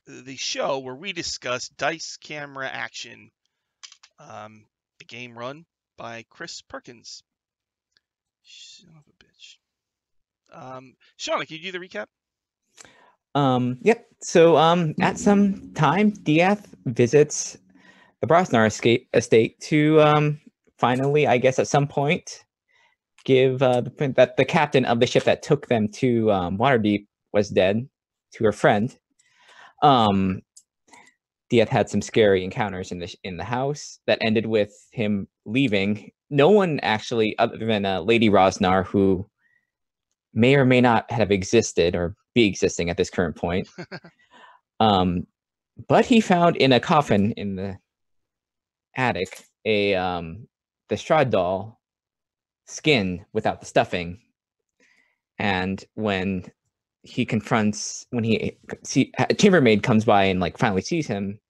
the show where we discuss Dice Camera Action, a game run by Chris Perkins. Son of a bitch. Shauna, can you do the recap? Yep. So at some time, Diaz visits the Brosnar estate to finally, I guess, at some point, give that the captain of the ship that took them to Waterdeep was dead to her friend. Diaz had some scary encounters in the house that ended with him leaving. No one actually, other than Lady Rosnar, who may or may not have existed or be existing at this current point. But he found in a coffin in the attic the Strahd doll skin without the stuffing. And when he a chambermaid comes by and like finally sees him,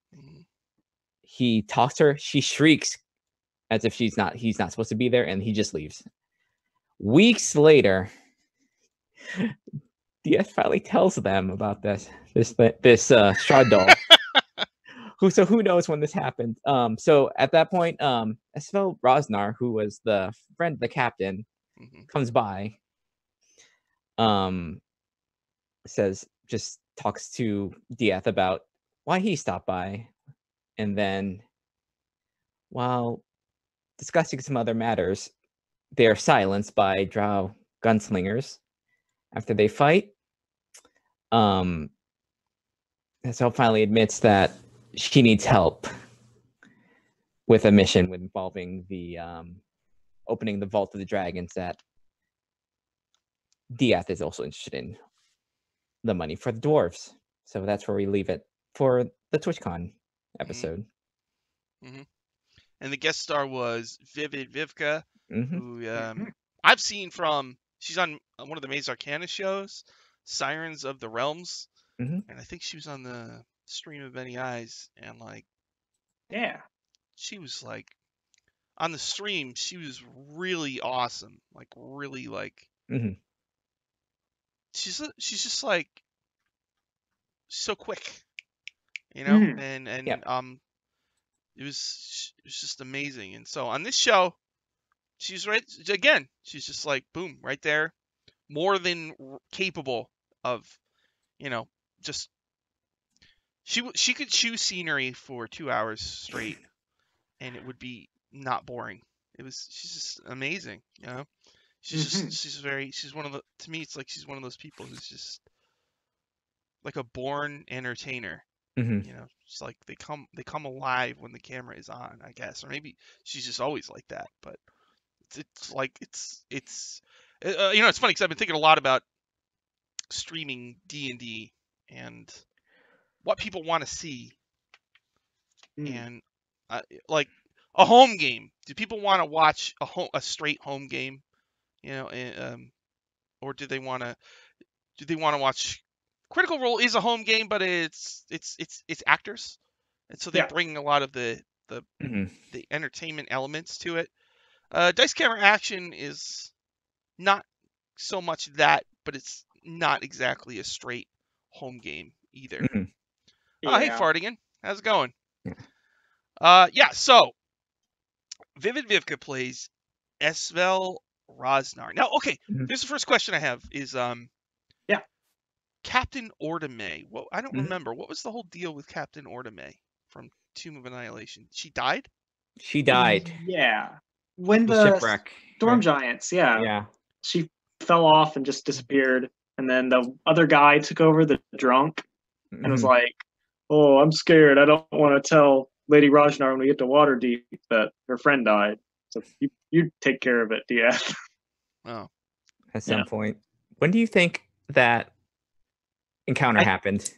he talks to her. She shrieks as if he's not supposed to be there, and he just leaves. Weeks later, Diaz finally tells them about this Strahd doll. Who knows when this happened? So at that point, Esfel Rosnar, who was the friend of the captain, comes by. Talks to Diaz about why he stopped by, and then, while discussing some other matters, they are silenced by Drow gunslingers. After they fight, Esfel finally admits that she needs help with a mission involving the opening the Vault of the Dragons that Diaz is also interested in the money for the dwarves. So that's where we leave it for the TwitchCon episode. And the guest star was Vivid Vivka, who I've seen she's on one of the Maze Arcana shows, Sirens of the Realms, and I think she was on the Stream of Many Eyes, and she was like on the stream. She was really awesome, like really like. She's just like so quick, and it was just amazing. And so on this show, she's right again. She's just like boom, right there, more than capable of, just she could choose scenery for 2 hours straight, and it would be not boring. She's just amazing, She's one of to me, it's like she's one of those people who's just like a born entertainer. It's like they come alive when the camera is on, I guess, or maybe she's just always like that. But it's it's funny because I've been thinking a lot about streaming D&D and what people want to see, and like a home game. Do people want to watch a straight home game, or do they want to watch? Critical Role is a home game, but it's actors, and so they bring a lot of the entertainment elements to it. Dice Camera Action is not so much that, but it's not exactly a straight home game either. Oh, hey Fartigan, how's it going? So Vivid Vivka plays Esfel Rosnar. Now, okay, here's the first question I have is Captain Ordame. Well, I don't remember. What was the whole deal with Captain Ordame from Tomb of Annihilation? She died? She died. Yeah. When the shipwreck. Storm Giants, she fell off and just disappeared. And then the other guy took over, the drunk, and was like, "Oh, I'm scared. I don't want to tell Lady Rajnar when we get to Waterdeep that her friend died. So you take care of it, Diaz." Oh. At some point. When do you think that encounter happened?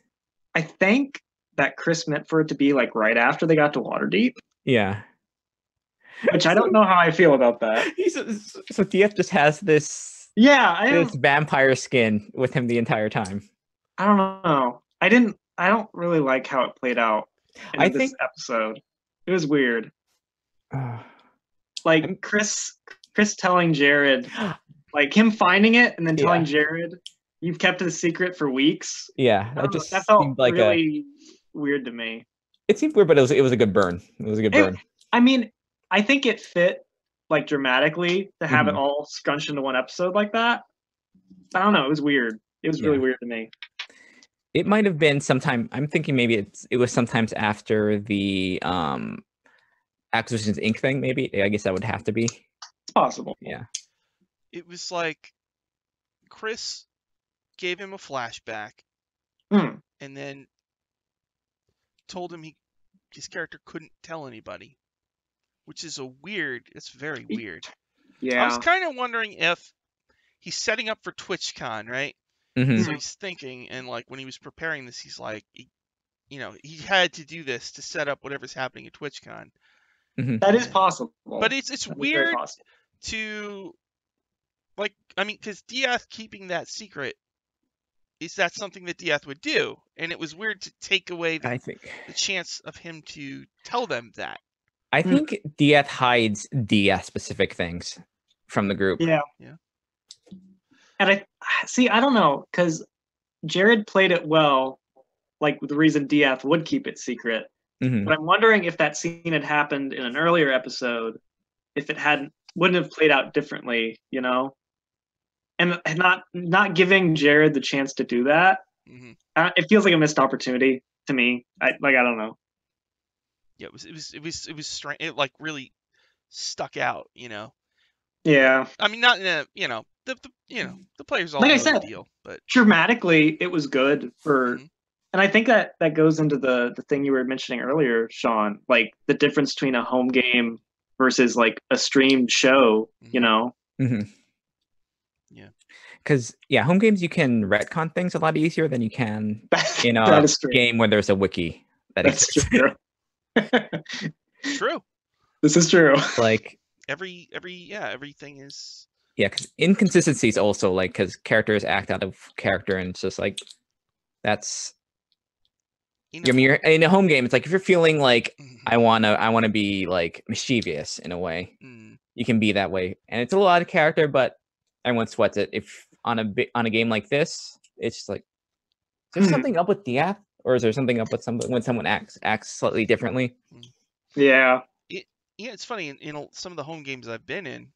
I think that Chris meant for it to be like right after they got to Waterdeep. Yeah. Which I don't know how I feel about that. So Diaz just has this vampire skin with him the entire time. I don't know. I don't really like how it played out in this episode. It was weird. Like Chris telling Jared, like him finding it and then telling Jared You've kept it a secret for weeks. Yeah, that felt seemed like really weird to me. It seemed weird, but it was a good burn. It was a good burn. I mean, I think it fit like dramatically to have it all scrunched into one episode like that. I don't know. It was weird. It was really weird to me. It might have been sometime. I'm thinking maybe it was sometimes after the Acquisitions Inc. thing. Maybe I guess that would have to be. It's possible. Yeah. It was like Chris gave him a flashback, and then told him his character couldn't tell anybody, which is it's very weird. Yeah. I was kind of wondering if he's setting up for TwitchCon, right? Mm-hmm. So he's thinking, and like when he was preparing this, he's like, he had to do this to set up whatever's happening at TwitchCon. Mm-hmm. That is possible. But it's weird to, like, I mean, because Diaz keeping that secret, is that something that Diaz would do? And it was weird to take away the chance of him to tell them that. I think Diaz hides Diaz specific things from the group. Yeah. And I don't know, because Jared played it well, like the reason Diaz would keep it secret. Mm-hmm. But I'm wondering if that scene had happened in an earlier episode, if it wouldn't have played out differently, you know? And not giving Jared the chance to do that, it feels like a missed opportunity to me. I don't know. Yeah, it was strange. It like really stuck out, you know. Yeah. I mean, not in a, the players all like know I said, the deal, but dramatically it was good for. And I think that goes into the thing you were mentioning earlier, Sean, like the difference between a home game versus like a streamed show, you know. Mm-hmm. Yeah. Because home games you can retcon things a lot easier than you can in a game where there's a wiki that exists. True. True. This is true. Like everything is. Yeah, because inconsistencies also, like, because characters act out of character, and it's just like that's. I mean, you're in a home game. It's like if you're feeling like I wanna be like mischievous in a way, you can be that way, and it's a lot of character, but everyone sweats it. If on a game like this, it's just like, is there something up with Diaz, or is there something up with when someone acts slightly differently? Yeah. It's funny in some of the home games I've been in,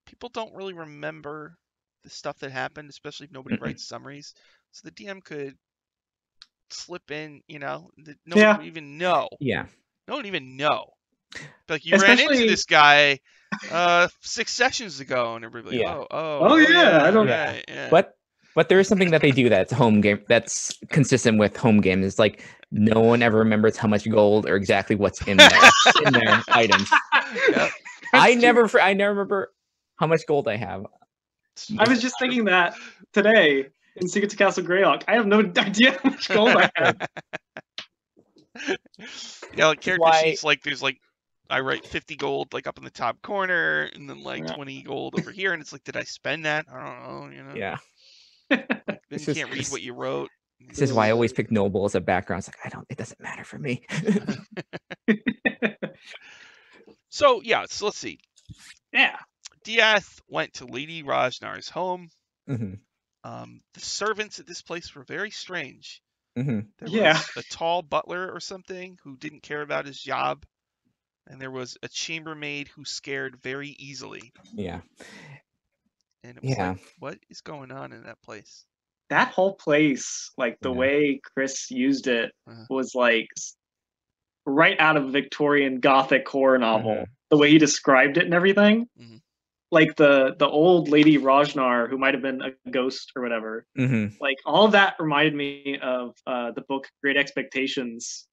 people don't really remember the stuff that happened, especially if nobody writes summaries. So the DM could slip in, no one would even know. Yeah. No one even know. Like you ran into this guy 6 sessions ago, and everybody, yeah. I don't know. Yeah. But there is something that they do that's home game that's consistent with home games. It's like no one ever remembers how much gold or exactly what's in their items. Yep. I never remember how much gold I have. I was just thinking that today in Secrets of Castle Greyhawk. I have no idea how much gold I have. Yeah, like character sheets, like there's like I write 50 gold like up in the top corner, and then like 20 gold over here, and it's like, did I spend that? I don't know, Yeah. Like, then you can't read what you wrote. This is why I always pick noble as a background. It's like it doesn't matter for me. So let's see. Yeah. Diaz went to Lady Rajnar's home. Mm-hmm. The servants at this place were very strange. Mm-hmm. There was a tall butler or something who didn't care about his job, and there was a chambermaid who scared very easily. Yeah. And it was like, what is going on in that place? That whole place, like the way Chris used it, was like right out of a Victorian Gothic horror novel. The way he described it and everything. Like the old Lady Rajnar, who might have been a ghost or whatever. Like all of that reminded me of the book Great Expectations,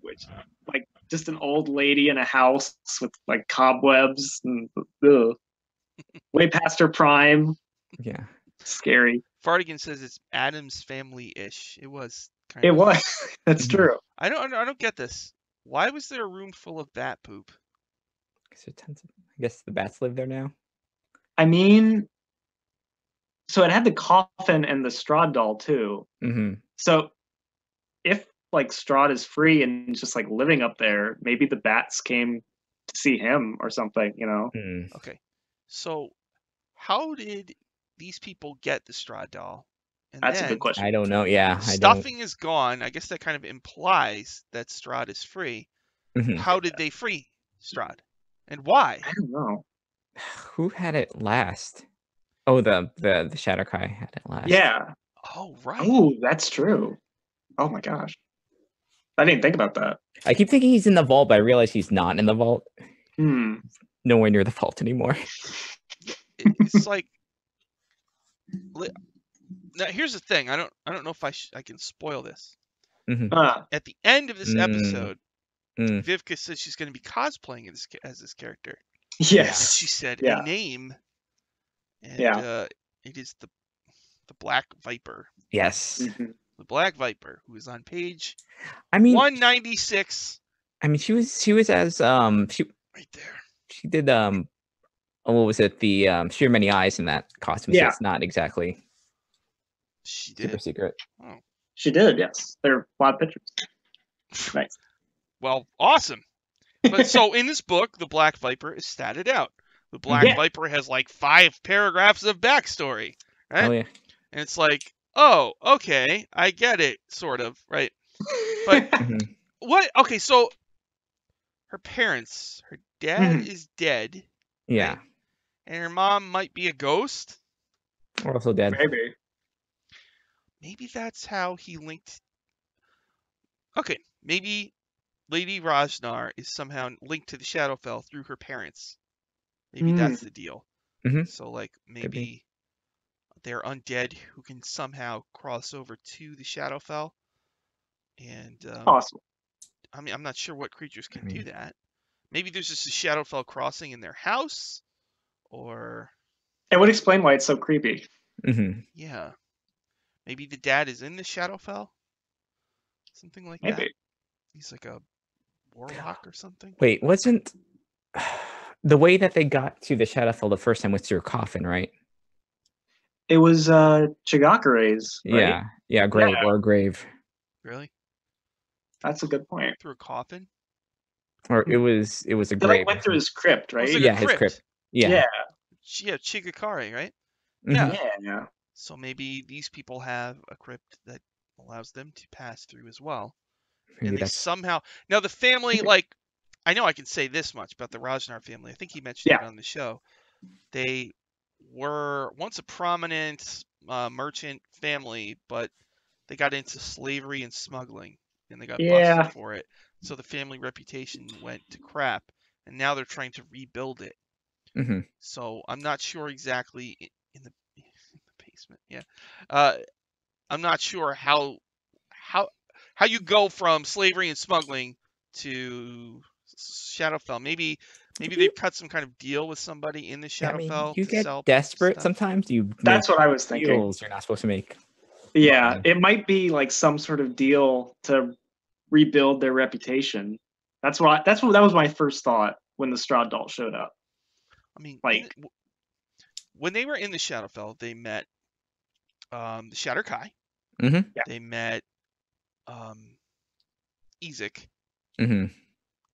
which like just an old lady in a house with like cobwebs and way past her prime. Yeah. Scary. Fartigan says it's Addams Family-ish. It was kind of. It was. That's true. I don't get this. Why was there a room full of bat poop? I guess the bats live there now. I mean, so it had the coffin and the Strahd doll too. So if like Strahd is free and just like living up there, maybe the bats came to see him or something, you know? Okay. So how did these people get the Strahd doll? And That's a then good question. I don't know. Yeah, the I don't. stuffing is gone. I guess that kind of implies that Strahd is free. Mhm. How did they free Strahd? And why? I don't know. Who had it last? Oh, the Shadowkai had it last. Yeah. Oh, right. Oh, that's true. Oh my gosh. I didn't think about that. I keep thinking he's in the vault, but I realize he's not in the vault. Hmm. Nowhere near the vault anymore. Yeah, it's like now. Here's the thing. I don't know if I can spoil this. Mhm. At the end of this episode, Mm. Vivka says she's going to be cosplaying as this character. Yes. And she said Yeah. a name, and Yeah. it is the Black Viper. Yes. Mhm. The Black Viper, who is on page I mean, 196. I mean, she was as she right there. She did what was it? The she had many eyes in that costume, so Yeah. it's not exactly She super did. secret. Oh. She did, yes. They're a lot of pictures. Nice. Well, awesome. But so in this book, the Black Viper is statted out. The Black Viper has like 5 paragraphs of backstory, right? Oh yeah. And it's like, oh, okay, I get it, sort of, right? But what? Okay, so her parents, her dad is dead. Yeah. Right? And her mom might be a ghost. Or also dead. Maybe that's how he linked. Okay, maybe Lady Rajnar is somehow linked to the Shadowfell through her parents. Maybe that's the deal. So, like, maybe they're undead who can somehow cross over to the Shadowfell. And possible. I mean, I'm not sure what creatures can do that. Maybe there's just a Shadowfell crossing in their house, or it would explain why it's so creepy. Yeah, maybe the dad is in the Shadowfell, something like that. He's like a warlock or something. Wait, wasn't the way that they got to the Shadowfell the first time was through a coffin, right? It was Chigakure's, right? Yeah, grave or a grave. Really? That's a good point. Through a coffin? Or it was a grave. Like went through his crypt, right? It was like Yeah, a crypt. his crypt. Yeah. Yeah, Chigakare, right? Yeah. So maybe these people have a crypt that allows them to pass through as well. Maybe And they somehow now the family, like, I know I can say this much about the Rajnar family. I think he mentioned it on the show. They were once a prominent merchant family, but they got into slavery and smuggling, and they got busted for it. So the family reputation went to crap, and now they're trying to rebuild it. So I'm not sure exactly in the basement. Yeah, I'm not sure how you go from slavery and smuggling to Shadowfell. Maybe they've cut some kind of deal with somebody in the Shadowfell. You to get sell desperate stuff. sometimes. That's what I was thinking. Deals you're not supposed to make. Yeah, it might be like some sort of deal to rebuild their reputation. That was my first thought when the Strahd doll showed up. I mean, like when they were in the Shadowfell, they met the Shadowkai. They met Ezek, who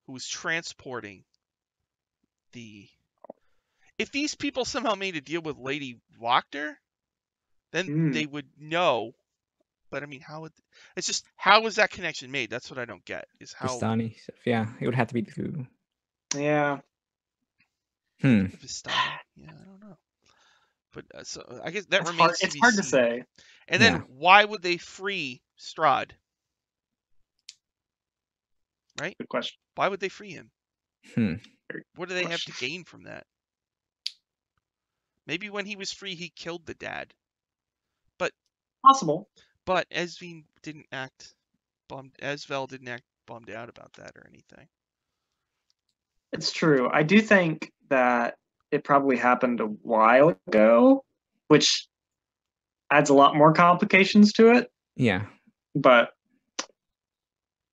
was transporting the. If these people somehow made a deal with Lady Wachter, then they would know. But I mean, how was that connection made? That's what I don't get. Is how Vistani stuff. Yeah, it would have to be through. Yeah. Vistani. Yeah, I don't know. But so I guess that remains to be seen. It's hard to say. And then why would they free Strahd? Right? Good question. Why would they free him? What do they have to gain from that? Maybe when he was free, he killed the dad. But possible. But Esvel didn't act bummed out about that or anything. It's true. I do think that it probably happened a while ago, which adds a lot more complications to it. Yeah. But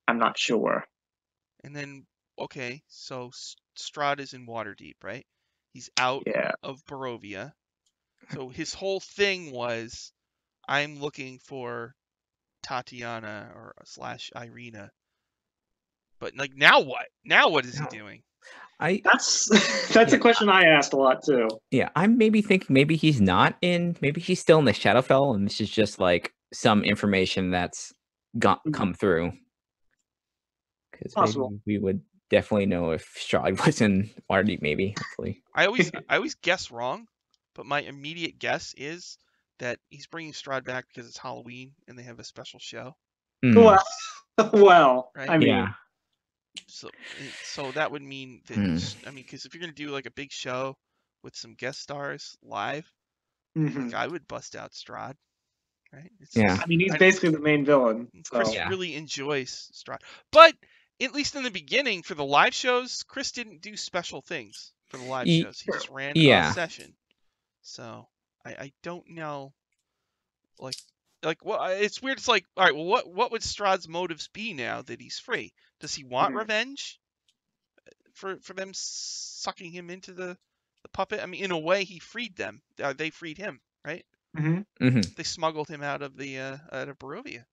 I'm not sure. And then, okay, so Strahd is in Waterdeep, right? He's out of Barovia. So his whole thing was, I'm looking for Tatiana or / Irina. But like now what? Now what is he doing? That's a question I asked a lot too. Yeah, I'm maybe thinking maybe he's not in. Maybe he's still in the Shadowfell, and this is just like some information that's come through. Because maybe we would definitely know if Strahd was in Waterdeep. Maybe, hopefully. I always guess wrong, but my immediate guess is that he's bringing Strahd back because it's Halloween and they have a special show. Well, right? I mean, yeah. So that would mean that I mean, because if you're gonna do like a big show with some guest stars live, like I would bust out Strahd, right? I mean, he's basically the main villain. Chris really enjoys Strahd, but at least in the beginning for the live shows, Chris didn't do special things for the live shows. He just ran a session. So I don't know, like well, it's weird. It's like, all right, well, what would Strahd's motives be now that he's free? Does he want revenge for them sucking him into the puppet? I mean, in a way, he freed them. They freed him, right? They smuggled him out of Barovia.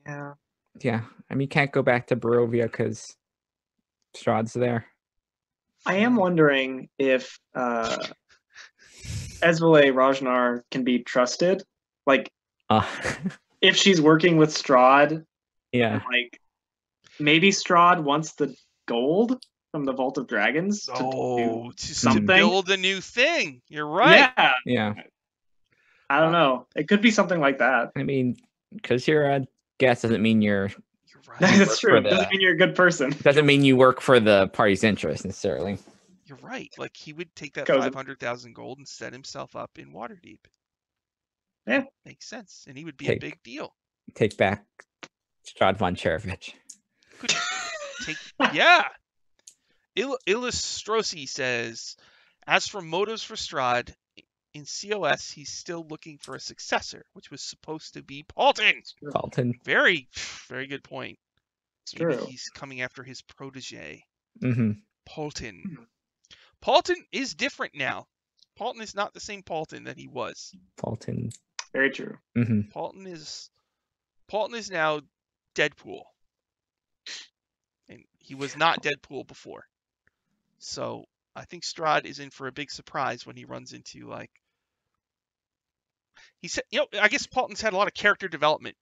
Yeah. I mean, can't go back to Barovia because Strahd's there. I am wondering if Ezvile Rajnar can be trusted. Like, if she's working with Strahd, like maybe Strahd wants the gold from the Vault of Dragons to build a new thing. You're right. Yeah. I don't know. It could be something like that. I mean, because you're a guest doesn't mean you're right. That's true. Doesn't mean you're a good person. Doesn't mean you work for the party's interest necessarily. You're right. Like he would take that 500,000 gold and set himself up in Waterdeep. Yeah, makes sense, and he would be a big deal. Take back Strahd von Cherevich. Illustrosi says, as for motives for Strahd, in COS, he's still looking for a successor, which was supposed to be Paulton. Very, very good point. Maybe he's coming after his protege, Paulton. Paulton is different now. Paulton is not the same Paulton that he was. Paulton. Very true. Paulton is now Deadpool, and he was not Deadpool before. So I think Strahd is in for a big surprise when he runs into like. He said, I guess Paulton's had a lot of character development.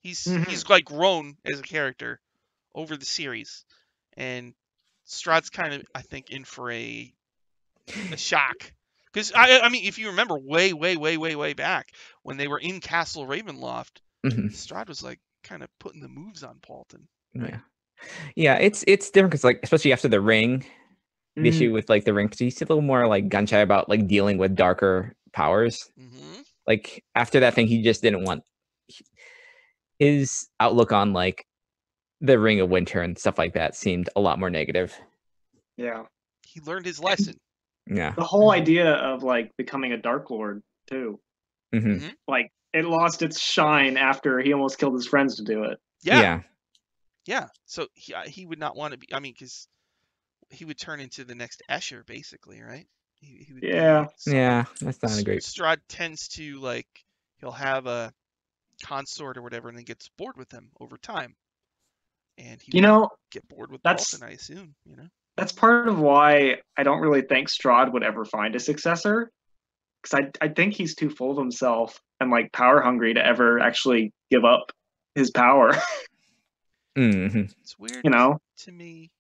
He's like grown as a character over the series, and Strahd's kind of, I think, in for a shock. Because I mean, if you remember way back when they were in Castle Ravenloft, Strahd was like kind of putting the moves on Paulton. Right? Yeah, it's different because like especially after the ring, the issue with like the ring, because he's a little more like gun shy about like dealing with darker powers. Like after that thing, he just didn't want his outlook on like the Ring of Winter and stuff like that seemed a lot more negative. Yeah, he learned his lesson. Yeah, the whole idea of like becoming a Dark Lord too, like it lost its shine after he almost killed his friends to do it. Yeah. So he would not want to be. I mean, because he would turn into the next Escher, basically, right? He would that's not a great. Strahd tends to like he'll have a consort or whatever, and then gets bored with them over time, and he would get bored with Paulton, I assume. That's part of why I don't really think Strahd would ever find a successor, because I think he's too full of himself and like power hungry to ever actually give up his power. It's weird, to me,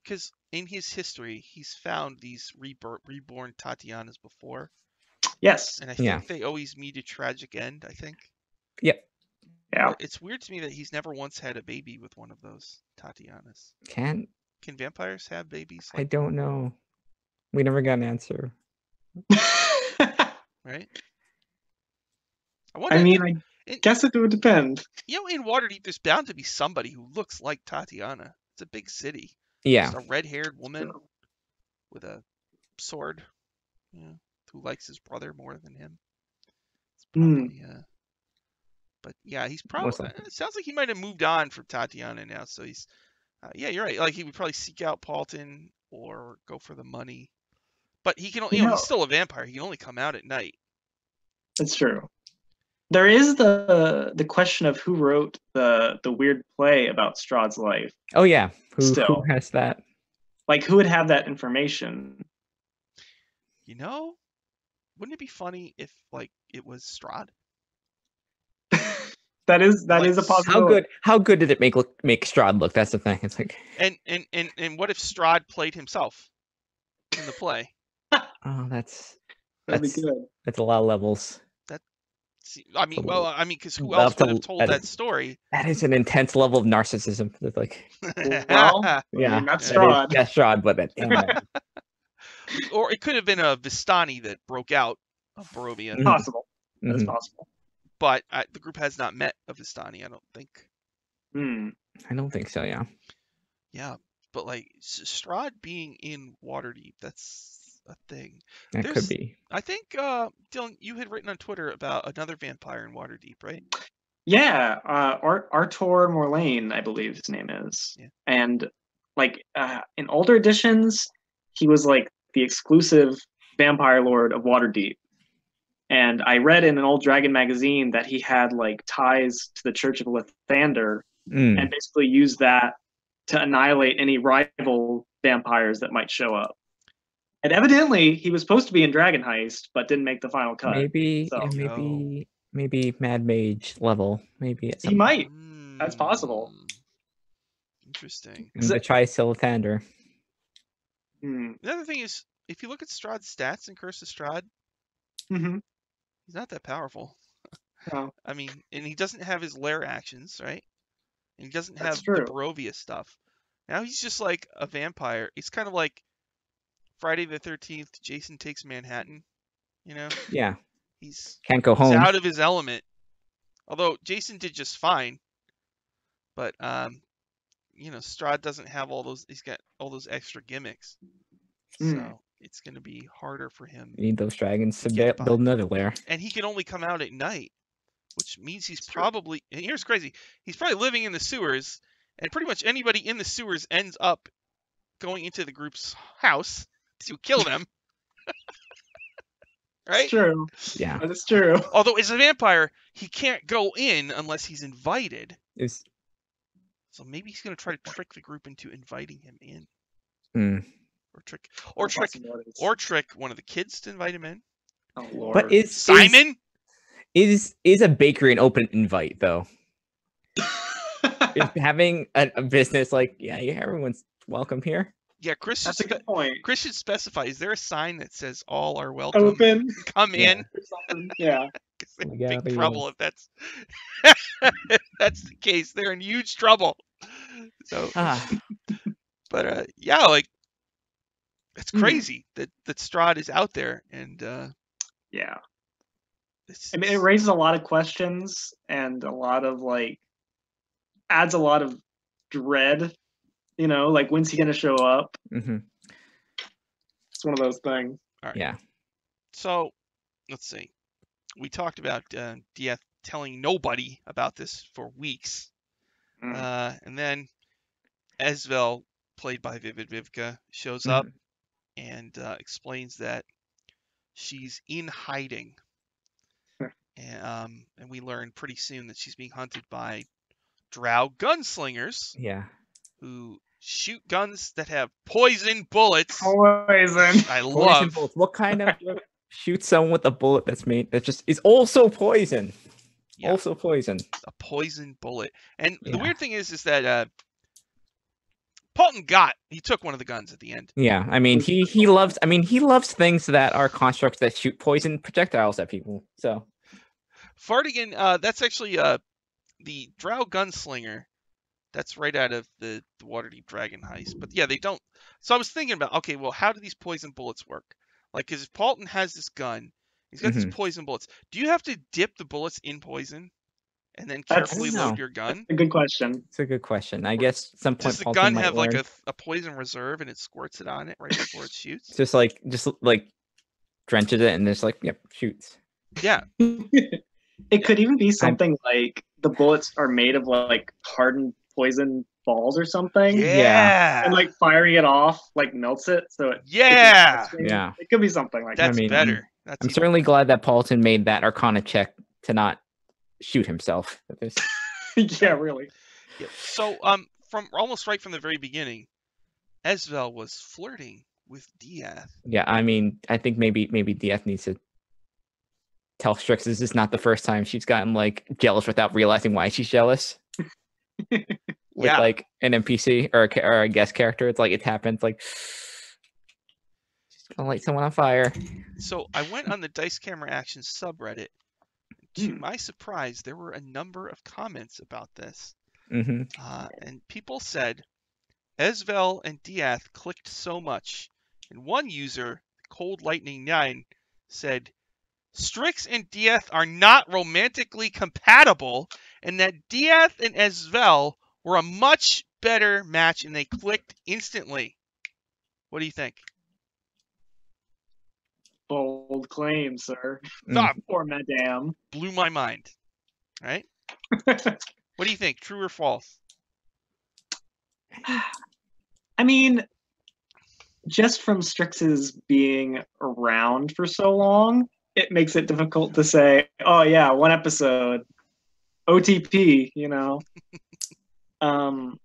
because in his history he's found these reborn Tatianas before. Yes, and I think they always meet a tragic end. I think. Yep. Yeah. But it's weird to me that he's never once had a baby with one of those Tatianas. Can vampires have babies? I don't know. We never got an answer. Right? I guess it would depend. In Waterdeep, there's bound to be somebody who looks like Tatiana. It's a big city. Yeah. It's a red-haired woman with a sword, who likes his brother more than him. It's probably, but yeah, he's probably. It sounds like he might have moved on from Tatiana now. So he's. You're right. Like he would probably seek out Paulton or go for the money, but he can. He's still a vampire. He can only come out at night. That's true. There is the question of who wrote the weird play about Strahd's life. Oh yeah, who has that? Like, who would have that information? You know, wouldn't it be funny if like it was Strahd? that is a possibility. How good did it make Strahd look? That's the thing. It's like, and what if Strahd played himself in the play? Oh, that's That'd be good. That's a lot of levels. Because who else would have told that story? That is an intense level of narcissism. It's like, well, yeah, that's Strahd. That's Strahd, but that. Or it could have been a Vistani that broke out of Barovia. Possible. That's possible. But the group has not met a Vistani, I don't think. I don't think so. Yeah. Yeah, but like Strahd being in Waterdeep, that's a thing. That could be. I think Dylan, you had written on Twitter about another vampire in Waterdeep, right? Yeah, Artur Morlane, I believe his name is. Yeah. And like in older editions, he was like the exclusive vampire lord of Waterdeep. And I read in an old Dragon magazine that he had like ties to the Church of Lathander and basically used that to annihilate any rival vampires that might show up. And evidently, he was supposed to be in Dragon Heist, but didn't make the final cut. Maybe Mad Mage level. Maybe at some he might. That's possible. Interesting. The tries to Lathander. The other thing is, if you look at Strahd's stats in Curse of Strahd, he's not that powerful. No. I mean, and he doesn't have his lair actions, right? And he doesn't have the Barovia stuff. Now he's just like a vampire. It's kind of like Friday the 13th, Jason Takes Manhattan, you know? Yeah. He's can't go home. He's out of his element. Although Jason did just fine. But Strahd doesn't have all those. He's got all those extra gimmicks. So it's going to be harder for him. You need those dragons to build another lair. And he can only come out at night, which means he's probably, and here's crazy, he's probably living in the sewers, and pretty much anybody in the sewers ends up going into the group's house to kill them. Right? It's true. Yeah. That is true. Although as a vampire, he can't go in unless he's invited. So maybe he's going to try to trick the group into inviting him in. Or trick one of the kids to invite him in. Oh Lord! But is a bakery an open invite though? Is having a business like everyone's welcome here? Yeah, Chris. That's a good point. Chris should specify. Is there a sign that says "All are welcome"? Open. Come in. Yeah. Big trouble if that's if that's the case. They're in huge trouble. So, but like. It's crazy that Strahd is out there, and yeah, I mean, it raises a lot of questions and a lot of adds a lot of dread. Like when's he gonna show up? It's one of those things. All right. Yeah. So let's see. We talked about Dieth telling nobody about this for weeks, and then Esvel, played by Vivid Vivka, shows up. And explains that she's in hiding, and we learn pretty soon that she's being hunted by drow gunslingers. Yeah, who shoot guns that have poison bullets. Poison. I love. Bullets. What kind of shoot someone with a bullet that's made that just is also poison? Yeah. Also poison. A poison bullet. And the weird thing is that. Paulton he took one of the guns at the end. Yeah, I mean he loves things that are constructs that shoot poison projectiles at people. So Fardigan, that's actually the drow gunslinger. That's right out of the Waterdeep Dragon Heist. But yeah, they don't. So I was thinking about, okay, well, how do these poison bullets work? Like, because if Paulton has this gun, he's got these poison bullets. Do you have to dip the bullets in poison? And then carefully load your gun? That's a good question. It's a good question. I guess at some point does the gun have like a poison reserve and it squirts it on it right before it shoots? Just like drenches it and just shoots. Yeah. It could even be something like the bullets are made of hardened poison balls or something. Yeah. And firing it off melts it. So it it could be something like that. That's better. I'm certainly glad that Paulton made that Arcana check to not shoot himself. Yeah, really. Yep. So from almost right from the very beginning, Esvel was flirting with Diath. Yeah, I mean, I think maybe Diath needs to tell Strix this is not the first time she's gotten like jealous without realizing why she's jealous. With like an NPC or a guest character, it's like it happens. Like she's gonna light someone on fire. So I went on the Dice Camera Actions subreddit. To my surprise, there were a number of comments about this, and people said Esvel and Diath clicked so much. And one user, Cold Lightning 9, said Strix and Diath are not romantically compatible, and that Diath and Esvel were a much better match, and they clicked instantly. What do you think? Bold claim, sir. Or madame. Blew my mind. Right? What do you think? True or false? I mean, just from Strix's being around for so long, it makes it difficult to say, oh yeah, one episode, OTP, you know. And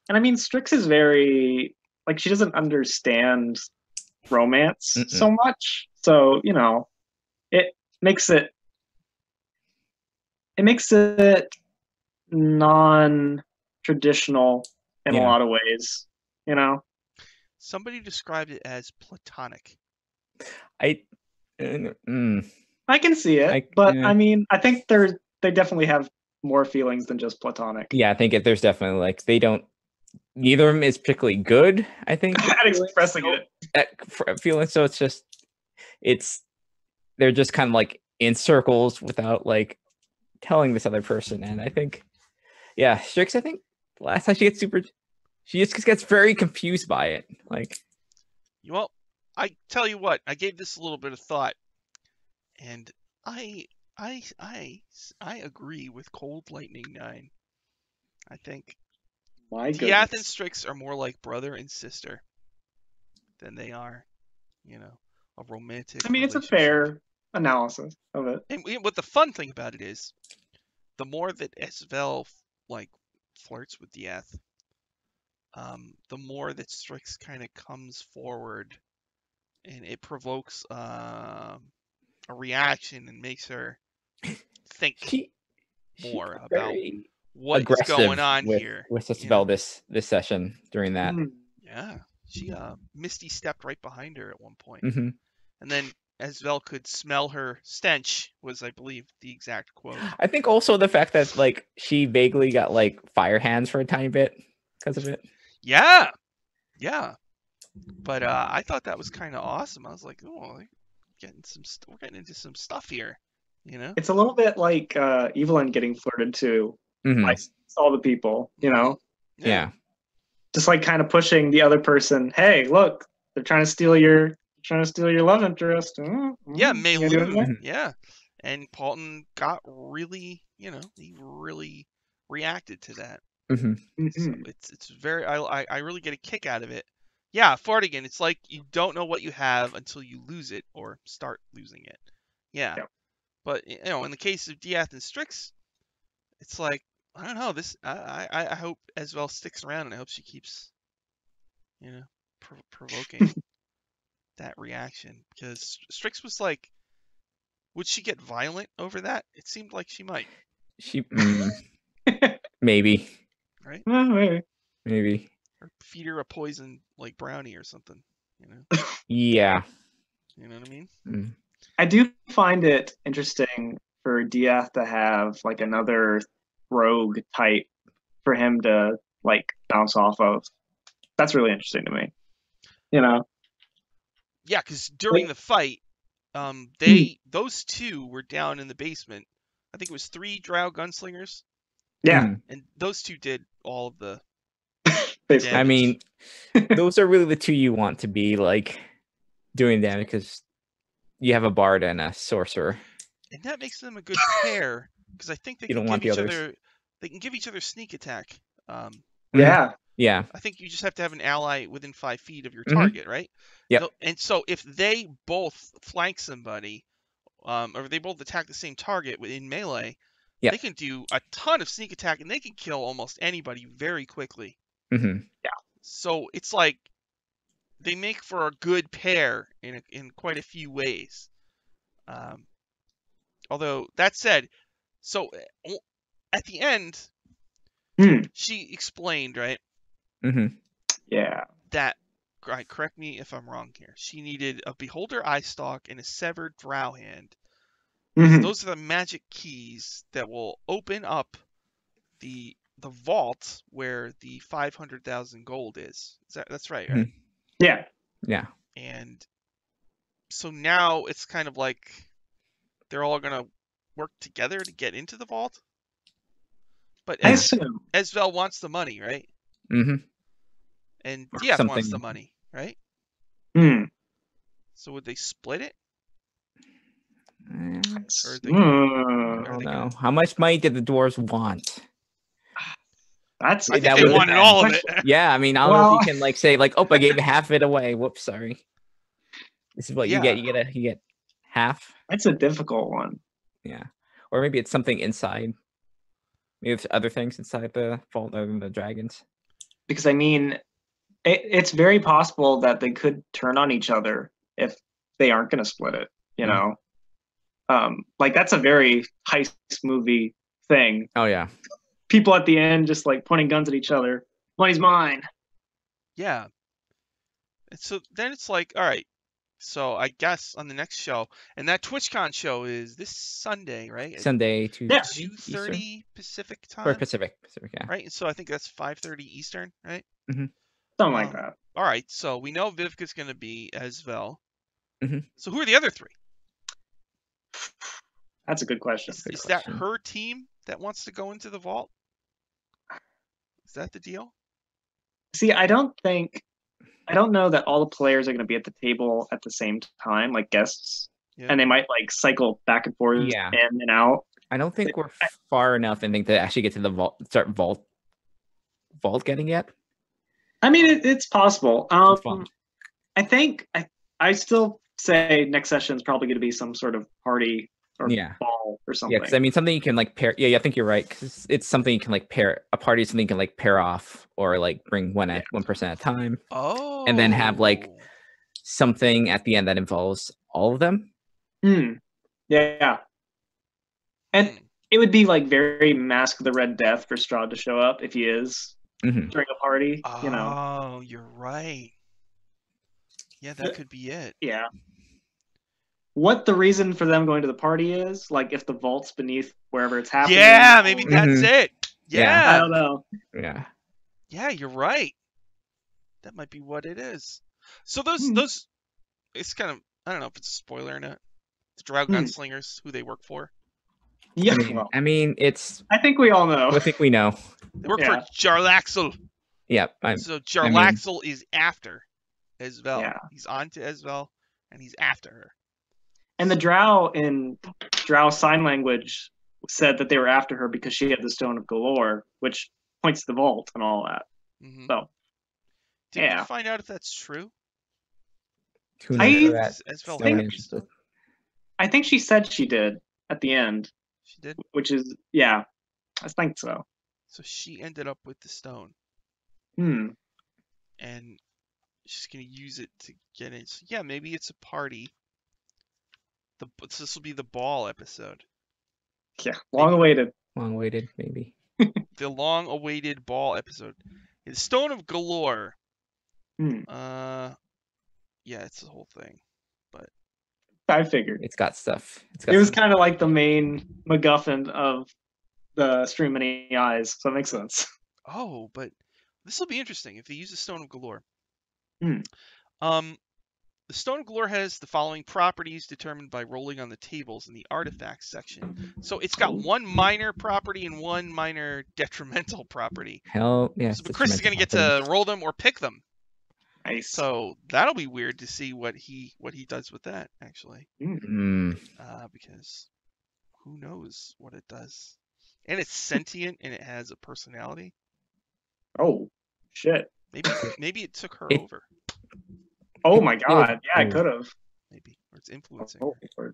I mean, Strix is very, like, she doesn't understand romance so much. So, you know, it makes it non-traditional in a lot of ways, you know. Somebody described it as platonic. I can see it, but I mean, I think they definitely have more feelings than just platonic. Yeah, I think there's definitely like neither of them is particularly good. I think at expressing feeling. So they're just kind of like in circles without like telling this other person. And I think, yeah, Strix, I think last time she just gets very confused by it. Like, well, I tell you what, I gave this a little bit of thought, and I agree with Cold Lightning 9. I think Diath and Strix are more like brother and sister than they are, you know, a romantic. I mean, it's a fair analysis of it. And what the fun thing about it is, the more that Esvel like flirts with Diath, the more that Strix kind of comes forward, and it provokes a reaction and makes her think more about what is going on here. With Esvel this session during that. Yeah, she Misty stepped right behind her at one point, and then Esvel could smell her stench was, I believe, the exact quote. I think also the fact that like she vaguely got like fire hands for a tiny bit because of it. Yeah. But I thought that was kind of awesome. I was like, oh, we're getting into some stuff here, you know. It's a little bit like Evelyn getting flirted to by all the people, you know. Yeah. Just like kind of pushing the other person. Hey, look, they're trying to steal your love interest. Yeah, Mayloon. Yeah, and Paulton got really, you know, he really reacted to that. So it's very, I really get a kick out of it. Yeah, Fartigan, it's like you don't know what you have until you lose it or start losing it. Yeah. But, you know, in the case of Diath and Strix, it's like, I don't know, this, I hope Esvel sticks around, and I hope she keeps, you know, provoking that reaction, because Strix was like, would she get violent over that? It seemed like she might. Maybe. Right? Maybe. Or feed her a poison like brownie or something, you know? Yeah. You know what I mean? I do find it interesting for Diath to have like another rogue type for him to like bounce off of. That's really interesting to me. You know? Yeah, because during the fight, those two were down in the basement. I think it was 3 Drow gunslingers. Yeah. And those two did all of the damage. I mean, those are really the two you want to be like doing damage, because you have a bard and a sorcerer. And that makes them a good pair, because I think they can give each other sneak attack. Yeah. I think you just have to have an ally within 5 feet of your target, right? Yep. And so if they both flank somebody, or they both attack the same target within melee, They can do a ton of sneak attack, and they can kill almost anybody very quickly. Yeah. So it's like they make for a good pair in quite a few ways. Although that said, so at the end, she explained, right? Yeah. That, right, correct me if I'm wrong here. She needed a Beholder Eye Stalk and a Severed Drow Hand. Those are the magic keys that will open up the vault where the 500,000 gold is. That's right, right? Yeah. Yeah. And so now it's kind of like they're all gonna work together to get into the vault. But Esvel wants the money, right? And Diaz wants the money, right? So would they split it? I don't know. How much money did the dwarves want? I think they wanted all of it. Yeah, I mean, I don't know if you can like say like, oh, I gave half of it away. Whoops, sorry. This is what you get. You get half. That's a difficult one. Yeah, or maybe it's something inside. Maybe it's other things inside the vault other than the dragons. Because I mean, it's very possible that they could turn on each other if they aren't going to split it. You know, like that's a very heist movie thing. Oh yeah. People at the end just like pointing guns at each other. Money's mine. Yeah. And so then it's like, all right. So I guess on the next show, and that TwitchCon show is this Sunday, right? Sunday, 2:30 Pacific time. Or Pacific, yeah. Right. So I think that's 5:30 Eastern, right? Something like that. All right. So we know Vivka's going to be Esvel. So who are the other three? That's a good question. Is that her team that wants to go into the vault? Is that the deal? See, I don't know that all the players are going to be at the table at the same time, like guests, and they might like cycle back and forth in and out. I don't think we're far enough in to actually get to the vault, start vault getting yet. I mean, it's possible. I think I still say next session is probably going to be some sort of party or ball or something. Yeah, because I mean, something you can like pair. Yeah, I think you're right. Because it's something you can like pair. A party is something you can like pair off or like bring one person at a time. Oh. And then have like something at the end that involves all of them. Yeah. And it would be like very Mask of the Red Death for Strahd to show up if he is during a party. You know. Oh, you're right. Yeah, that could be it. Yeah. What the reason for them going to the party is, like if the vault's beneath wherever it's happening. Yeah, maybe that's it. Yeah. I don't know. Yeah. Yeah, you're right. That might be what it is. So those it's kind of, I don't know if it's a spoiler or not. The Drow Gunslingers, who they work for. Yeah. I mean, it's. I think we all know. I think we know. They work for Jarlaxle. Yeah. So Jarlaxle is after Esvel. Yeah. He's on to Esvel, and he's after her. And the Drow in Drow sign language said that they were after her because she had the Stone of Galore, which points to the vault and all that. So, did we find out if that's true? I think she said she did at the end. She did? Which is, I think so. So she ended up with the stone. And she's going to use it to get in. So yeah, maybe it's a party. This will be the ball episode. Yeah, long-awaited. Long-awaited, maybe. The long-awaited ball episode. The Stone of Galore. Yeah, it's the whole thing. But I figured. It's got stuff. It was kind of like the main MacGuffin of the Stream Many Eyes, so it makes sense. Oh, but this will be interesting if they use the Stone of Galore. The Stone of Galore has the following properties determined by rolling on the tables in the artifacts section. So it's got one minor property and one minor detrimental property. Hell yeah. So Chris is going to get to roll them or pick them. Nice. So that'll be weird to see what he does with that, actually. Because who knows what it does. And it's sentient and it has a personality. Oh, shit. Maybe it took her over. Oh my god, yeah, I could have. Maybe. Or it's influencing her.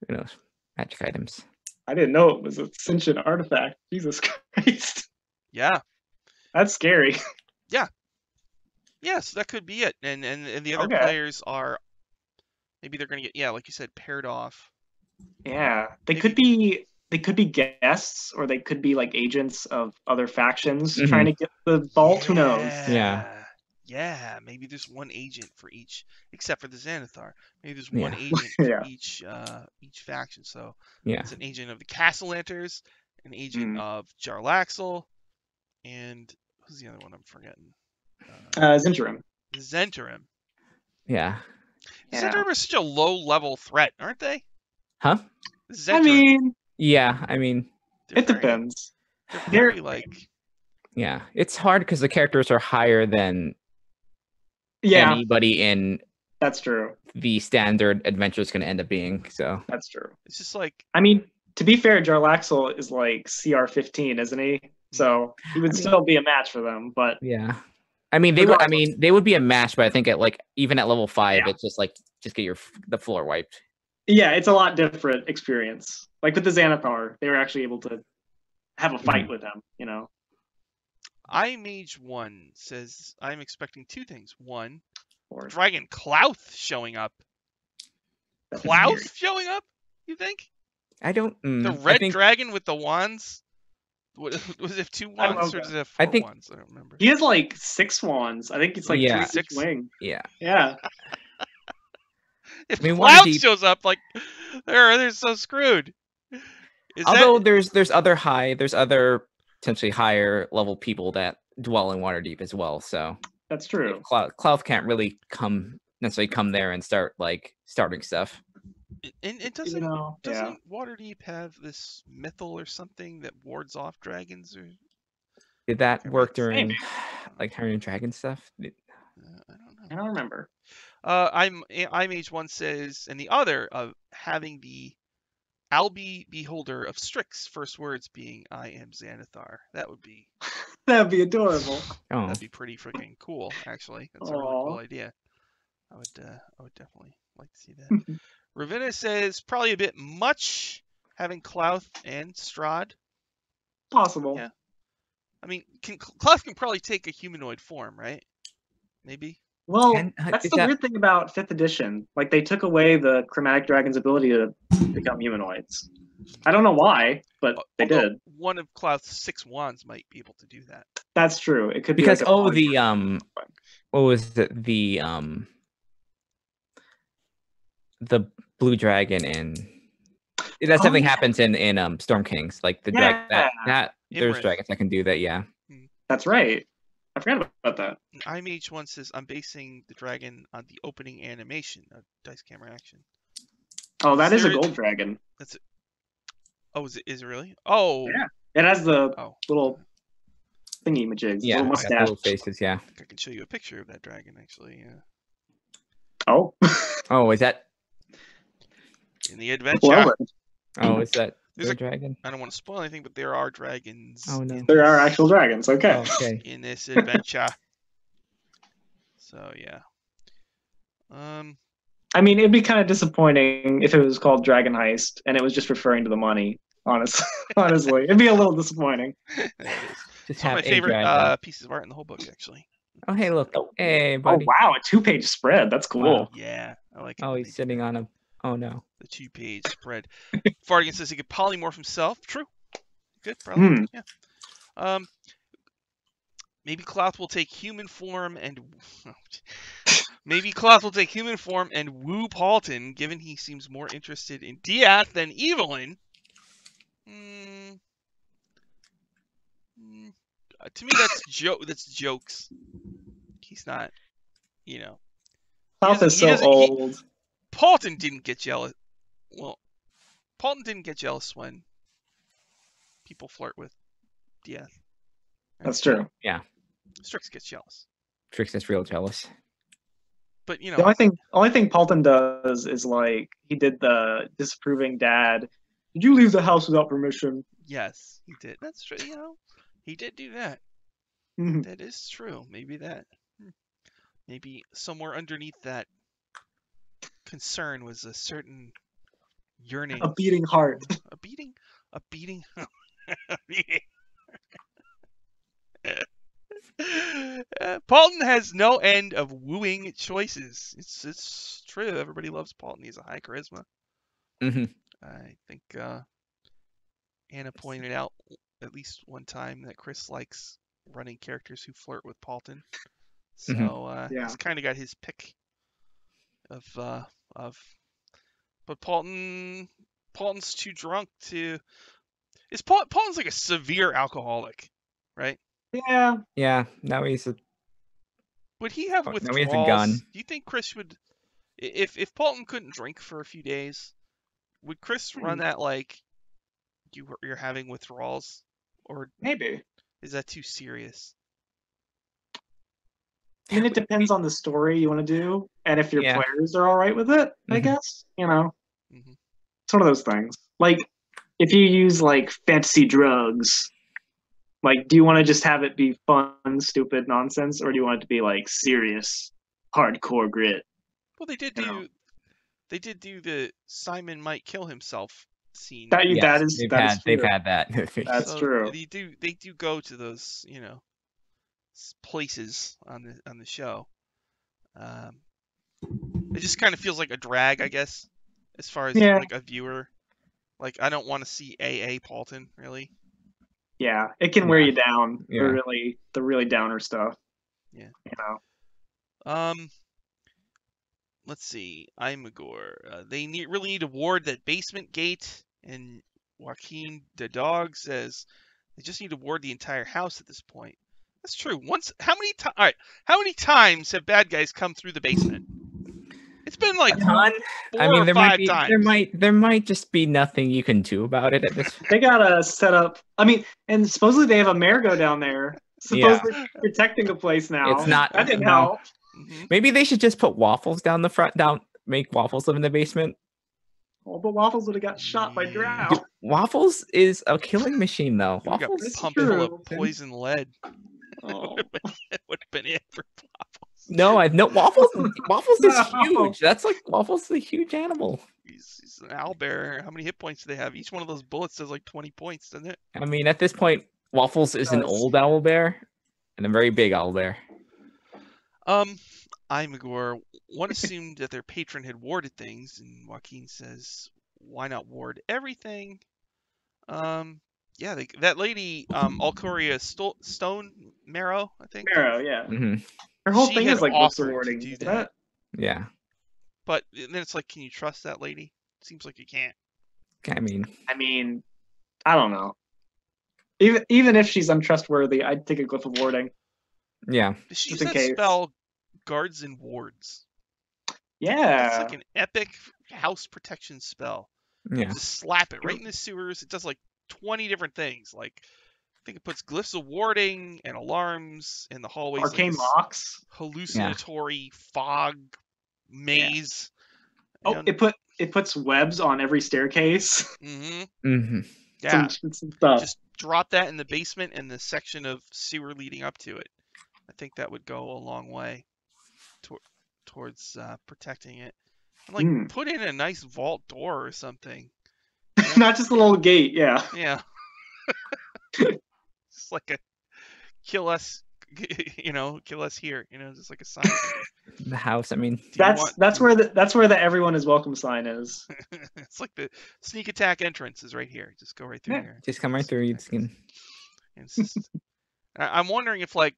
Who knows? Magic items. I didn't know it was a sentient artifact. Jesus Christ. Yeah. That's scary. Yeah. Yes, that could be it. And the other players are maybe they're gonna get like you said, paired off. Yeah. They could be guests, or they could be like agents of other factions trying to get the vault. Who knows? Yeah, maybe there's one agent for each, except for the Xanathar. Maybe there's one agent for each faction. So it's an agent of the Castellanters, an agent of Jarlaxle, and who's the other one I'm forgetting? Zhentarim. Zhentarim. Yeah. Zhentarim are such a low-level threat, aren't they? Huh? I mean, it depends. They're very like. Yeah, it's hard because the characters are higher than anybody in. That's true. The standard adventure is going to end up being, so. That's true. It's just like. I mean, to be fair, Jarlaxle is like CR15, isn't he? So he would still be a match for them, but. Yeah. I mean, they would be a match, but I think even at level 5, it's just get the floor wiped. Yeah, it's a lot different experience. Like with the Xanathar, they were actually able to have a fight with him, you know. iMage1 says, I'm expecting 2 things. 1, Dragon Klauth showing up. Klauth showing up, you think? I don't. The red dragon with the wands? Was it 2 wands or does it have 4 wands? I don't remember. He has like 6 wands. I think it's like 3 each wing. Yeah. If Klauth shows up, like, they're so screwed. Although there's other potentially higher level people that dwell in Waterdeep as well, so that's true. Klauth can't really necessarily come there and start starting stuff. And it doesn't Waterdeep have this mythal or something that wards off dragons? Or did that work during like Iron Dragon stuff? I don't know. I don't remember. iMage1 says, and the other of having the Albi Beholder of Strix, first words being "I am Xanathar." That would be. That'd be adorable. Oh. That'd be pretty freaking cool, actually. That's a really cool idea. I would definitely like to see that. Ravenna says probably a bit much having Klauth and Strahd. Possible. Yeah. I mean, Klauth can probably take a humanoid form, right? Maybe. Well, that's the weird thing about 5th edition. Like, they took away the Chromatic Dragon's ability to become humanoids. I don't know why, but they did. One of Klauth's 6 wands might be able to do that. That's true. It could be because like what was it? The blue dragon and that something happens in Storm Kings, like the dragon that there's dragons that can do that. Yeah, that's right. I forgot about that. iMage1 says, I'm basing the dragon on the opening animation of Dice Camera Action. Oh, that is a gold dragon. That's it. Oh, is it really? Oh. Yeah. It has the little thingy majigs. Yeah, little mustache. Little faces, yeah. I can show you a picture of that dragon, actually. Yeah. Oh. Oh, is that? In the adventure. Oh, is that the dragon? I don't want to spoil anything, but there are dragons. Oh, no. There are actual dragons. Okay. Okay. In this adventure. So, yeah. I mean, it'd be kind of disappointing if it was called Dragon Heist and it was just referring to the money. Honestly, it'd be a little disappointing. It's one of my favorite pieces of art in the whole book, actually. Oh, hey, look. Hey, buddy. Oh, wow. A 2-page spread. That's cool. Wow. Yeah. I like it. Oh, he's sitting on a... Oh, no. The 2-page spread. Fardigan says he could polymorph himself. True. Good, probably. Yeah. Maybe Klauth will take human form and... Maybe Klauth will take human form and woo Paulton, given he seems more interested in Diath than Evelyn. To me, that's jokes. He's not, Klauth is so old. Paulton didn't get jealous. Well, Paulton didn't get jealous when people flirt with Diath. Right? That's true. Yeah. Strix gets jealous. Strix is real jealous. But the only thing Paulton does is like he did the disapproving dad. Did you leave the house without permission? Yes, he did. That's true. He did do that. That is true. Maybe that. Maybe somewhere underneath that concern was a certain yearning. A beating heart. A beating. Paulton has no end of wooing choices. It's true. Everybody loves Paulton. He's a high charisma. I think Anna pointed out at least one time that Chris likes running characters who flirt with Paulton. So he's kind of got his pick of. But Paulton's too drunk to. Paulton's like a severe alcoholic, right? Yeah. Yeah. Now he's a. Would he have withdrawals? Now he has a gun. Do you think Chris would, if Paulton couldn't drink for a few days, would Chris run that like you're having withdrawals, or maybe is that too serious? I mean, it depends on the story you want to do, and if your players are all right with it. I guess it's one of those things. Like if you use like fantasy drugs. Like, do you want to just have it be fun, stupid nonsense, or do you want it to be like serious, hardcore grit? Well, they did do the Simon might kill himself scene. They've had that. That's true. They do go to those places on the show. It just kind of feels like a drag, I guess, as far as like a viewer. Like I don't want to see AA Paulton really. Yeah, it can wear you down. The really downer stuff. Yeah. Let's see. Imagor. They really need to ward that basement gate, and Joaquin the dog says they just need to ward the entire house at this point. That's true. How many times have bad guys come through the basement? It's been like 4 or 5 times. There might just be nothing you can do about it at this point. They gotta set up. I mean, and supposedly they have a mergo down there, supposedly protecting the place now. It's not. That didn't help. Maybe they should just put Waffles down the front. Make Waffles live in the basement. Oh, but Waffles would have got shot by Drow. Waffles is a killing machine, though. Waffles pumped full of poison lead. Oh. would have been it for Waffles. No, Waffles. Waffles is huge. That's like Waffles is a huge animal. He's an owlbear. How many hit points do they have? Each one of those bullets does like 20 points, doesn't it? I mean, at this point, Waffles is an old owlbear and a very big owlbear. Imagor, one assumed that their patron had warded things, and Joaquin says, "Why not ward everything?" That lady, Alcoria Stone Marrow, I think. Marrow, yeah. Her whole thing is like offered to do that. Yeah. But then it's like, can you trust that lady? Seems like you can't. I mean, I don't know. Even if she's untrustworthy, I'd take a glyph of warding. Yeah. She used that spell, Guards and Wards. Yeah. It's like an epic house protection spell. Yeah. Just slap it right in the sewers. It does like 20 different things. Like, I think it puts glyphs of warding and alarms in the hallways. Arcane locks. Hallucinatory fog maze. Oh, it puts webs on every staircase. Yeah. Some stuff. Just drop that in the basement and the section of sewer leading up to it. I think that would go a long way towards protecting it. And, like, put in a nice vault door or something. You know? Not just a little gate, yeah. Yeah. It's like a kill us here, just like a sign. The house, I mean. That's where the everyone is welcome sign is. It's like the sneak attack entrance is right here. Just go right through here. Just come right through. I'm wondering if like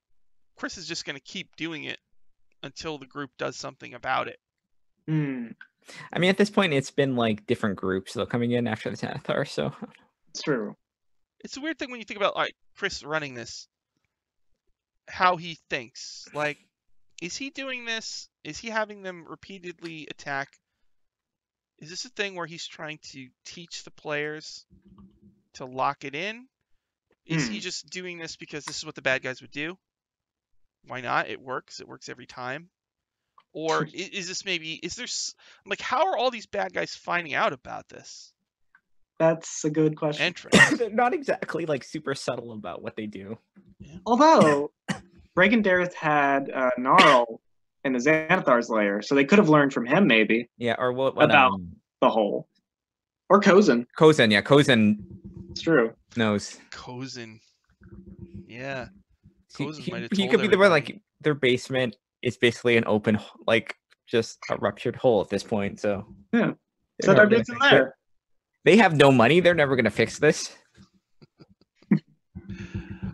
Chris is just going to keep doing it until the group does something about it. I mean, at this point, it's been like different groups though coming in after the Xanathar, so it's true. It's a weird thing when you think about like Chris running this, how he thinks. Like, is he doing this? Is he having them repeatedly attack? Is this a thing where he's trying to teach the players to lock it in? Is he just doing this because this is what the bad guys would do? Why not? It works. It works every time. Or is there like, how are all these bad guys finding out about this? That's a good question. They're not exactly like super subtle about what they do. Yeah. Although Reagan Dareth had Gnarl in the Xanathar's lair, so they could have learned from him maybe. Yeah, or what about the hole. Or Cozen. Cozen, yeah, Cozen. It's true. Knows. Cozen. Yeah. He could be the one, like, their basement is basically an open, like, just a ruptured hole at this point. So yeah, set our bits in there. They have no money. They're never gonna fix this.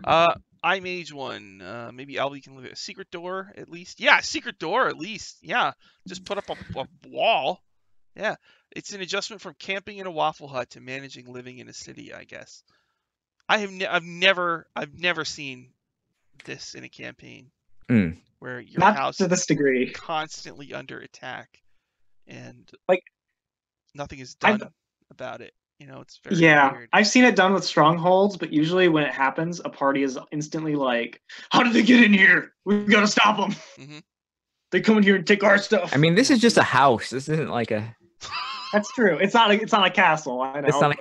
I mage one. Maybe Albie can look at a secret door at least. Yeah, secret door at least. Yeah, just put up a wall. Yeah, it's an adjustment from camping in a Waffle Hut to managing living in a city, I guess. I've never seen this in a campaign where your house to this degree is constantly under attack and like nothing is done about it. You know, it's very weird. I've seen it done with strongholds, but usually when it happens, a party is instantly like, "How did they get in here? We gotta stop them. Mm-hmm. They come in here and take our stuff." I mean, this is just a house. This isn't like a. That's true. It's not a castle. I know. It's not.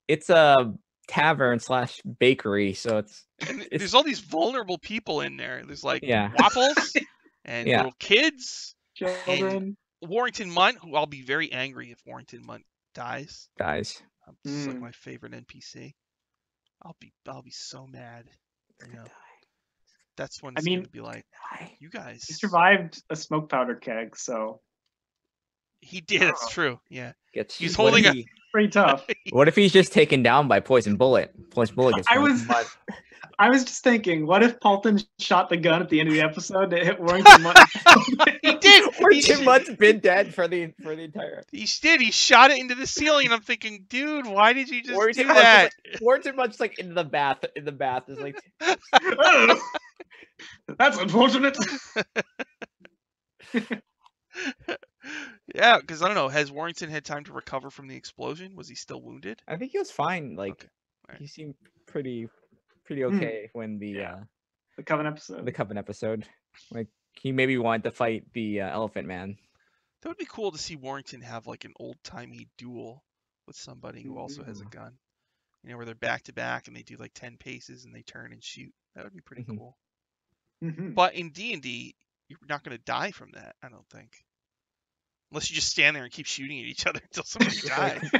It's a tavern / bakery. So it's there's all these vulnerable people in there. There's like Yeah. Waffles and little kids, children. And Warrington Munt, who I'll be very angry if Warrington Munt dies. Dies. It's like my favorite NPC. I'll be so mad. You know, that's when it's gonna be like, you guys. He survived a smoke powder keg, so he did. It's true. Yeah, he's holding a pretty tough. What if he's just taken down by Poison Bullet? Poison Bullet gets I was just thinking, what if Paulton shot the gun at the end of the episode to hit Warrington Munt? He did. Warrington Munt's been dead for the entire. He did. He shot it into the ceiling, and I'm thinking, dude, why did you just do that? Warrington Munt's like in the bath. In the bath is like. That's unfortunate. Yeah, because I don't know. Has Warrington had time to recover from the explosion? Was he still wounded? I think he was fine. Like, he seemed pretty okay when the Coven episode. The Coven episode, like he maybe wanted to fight the Elephant Man. That would be cool to see Warrington have like an old timey duel with somebody who also has a gun. You know, where they're back to back and they do like 10 paces and they turn and shoot. That would be pretty cool. But in D&D, you're not going to die from that, I don't think. Unless you just stand there and keep shooting at each other until somebody dies.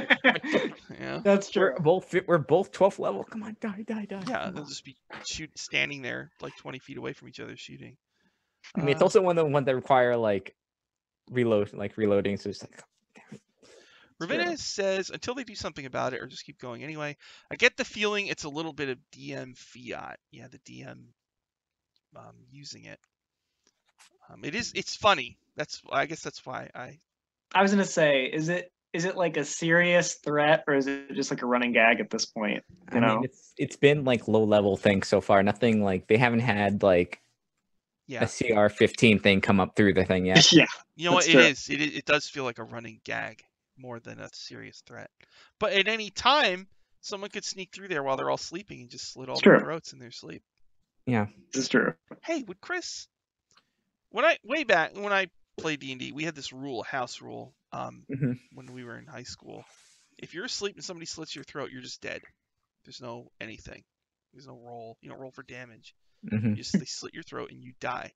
Yeah, that's true. We're both 12th level. Come on, die. Yeah, they'll just be standing there like 20 feet away from each other shooting. I mean, it's also one of the ones that require like reloading. So it's like. Ravenna says, until they do something about it or just keep going anyway, I get the feeling it's a little bit of DM fiat. Yeah, the DM using it. It's funny. I guess that's why I was gonna say, is it like a serious threat or is it just like a running gag at this point? You know, mean, it's been like low level things so far. Nothing like they haven't had like a CR-15 thing come up through the thing yet. Yeah, you know what it is. It does feel like a running gag more than a serious threat. But at any time, someone could sneak through there while they're all sleeping and just slit all their throats in their sleep. Yeah, this is true. Hey, would Chris? When I played D&D, we had this rule, a house rule, when we were in high school. If you're asleep and somebody slits your throat, you're just dead. There's no anything. There's no roll. You don't roll for damage. They slit your throat and you die.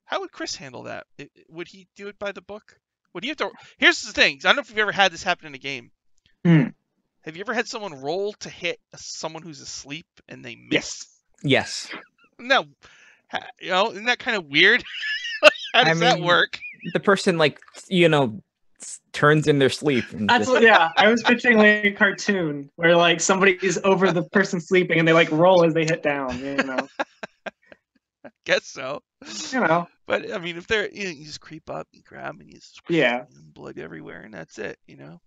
How would Chris handle that? Would he do it by the book? Would he have to? Here's the thing. I don't know if you've ever had this happen in a game. Have you ever had someone roll to hit someone who's asleep and they miss? Yes. No. You know, isn't that kind of weird? How does that work? The person, like, turns in their sleep. That's I was picturing like a cartoon where like somebody's over the person sleeping and they like roll as they hit down. You know. I guess so. You know. But I mean, if they're you just creep up, you grab, and you just blood everywhere, and that's it. You know.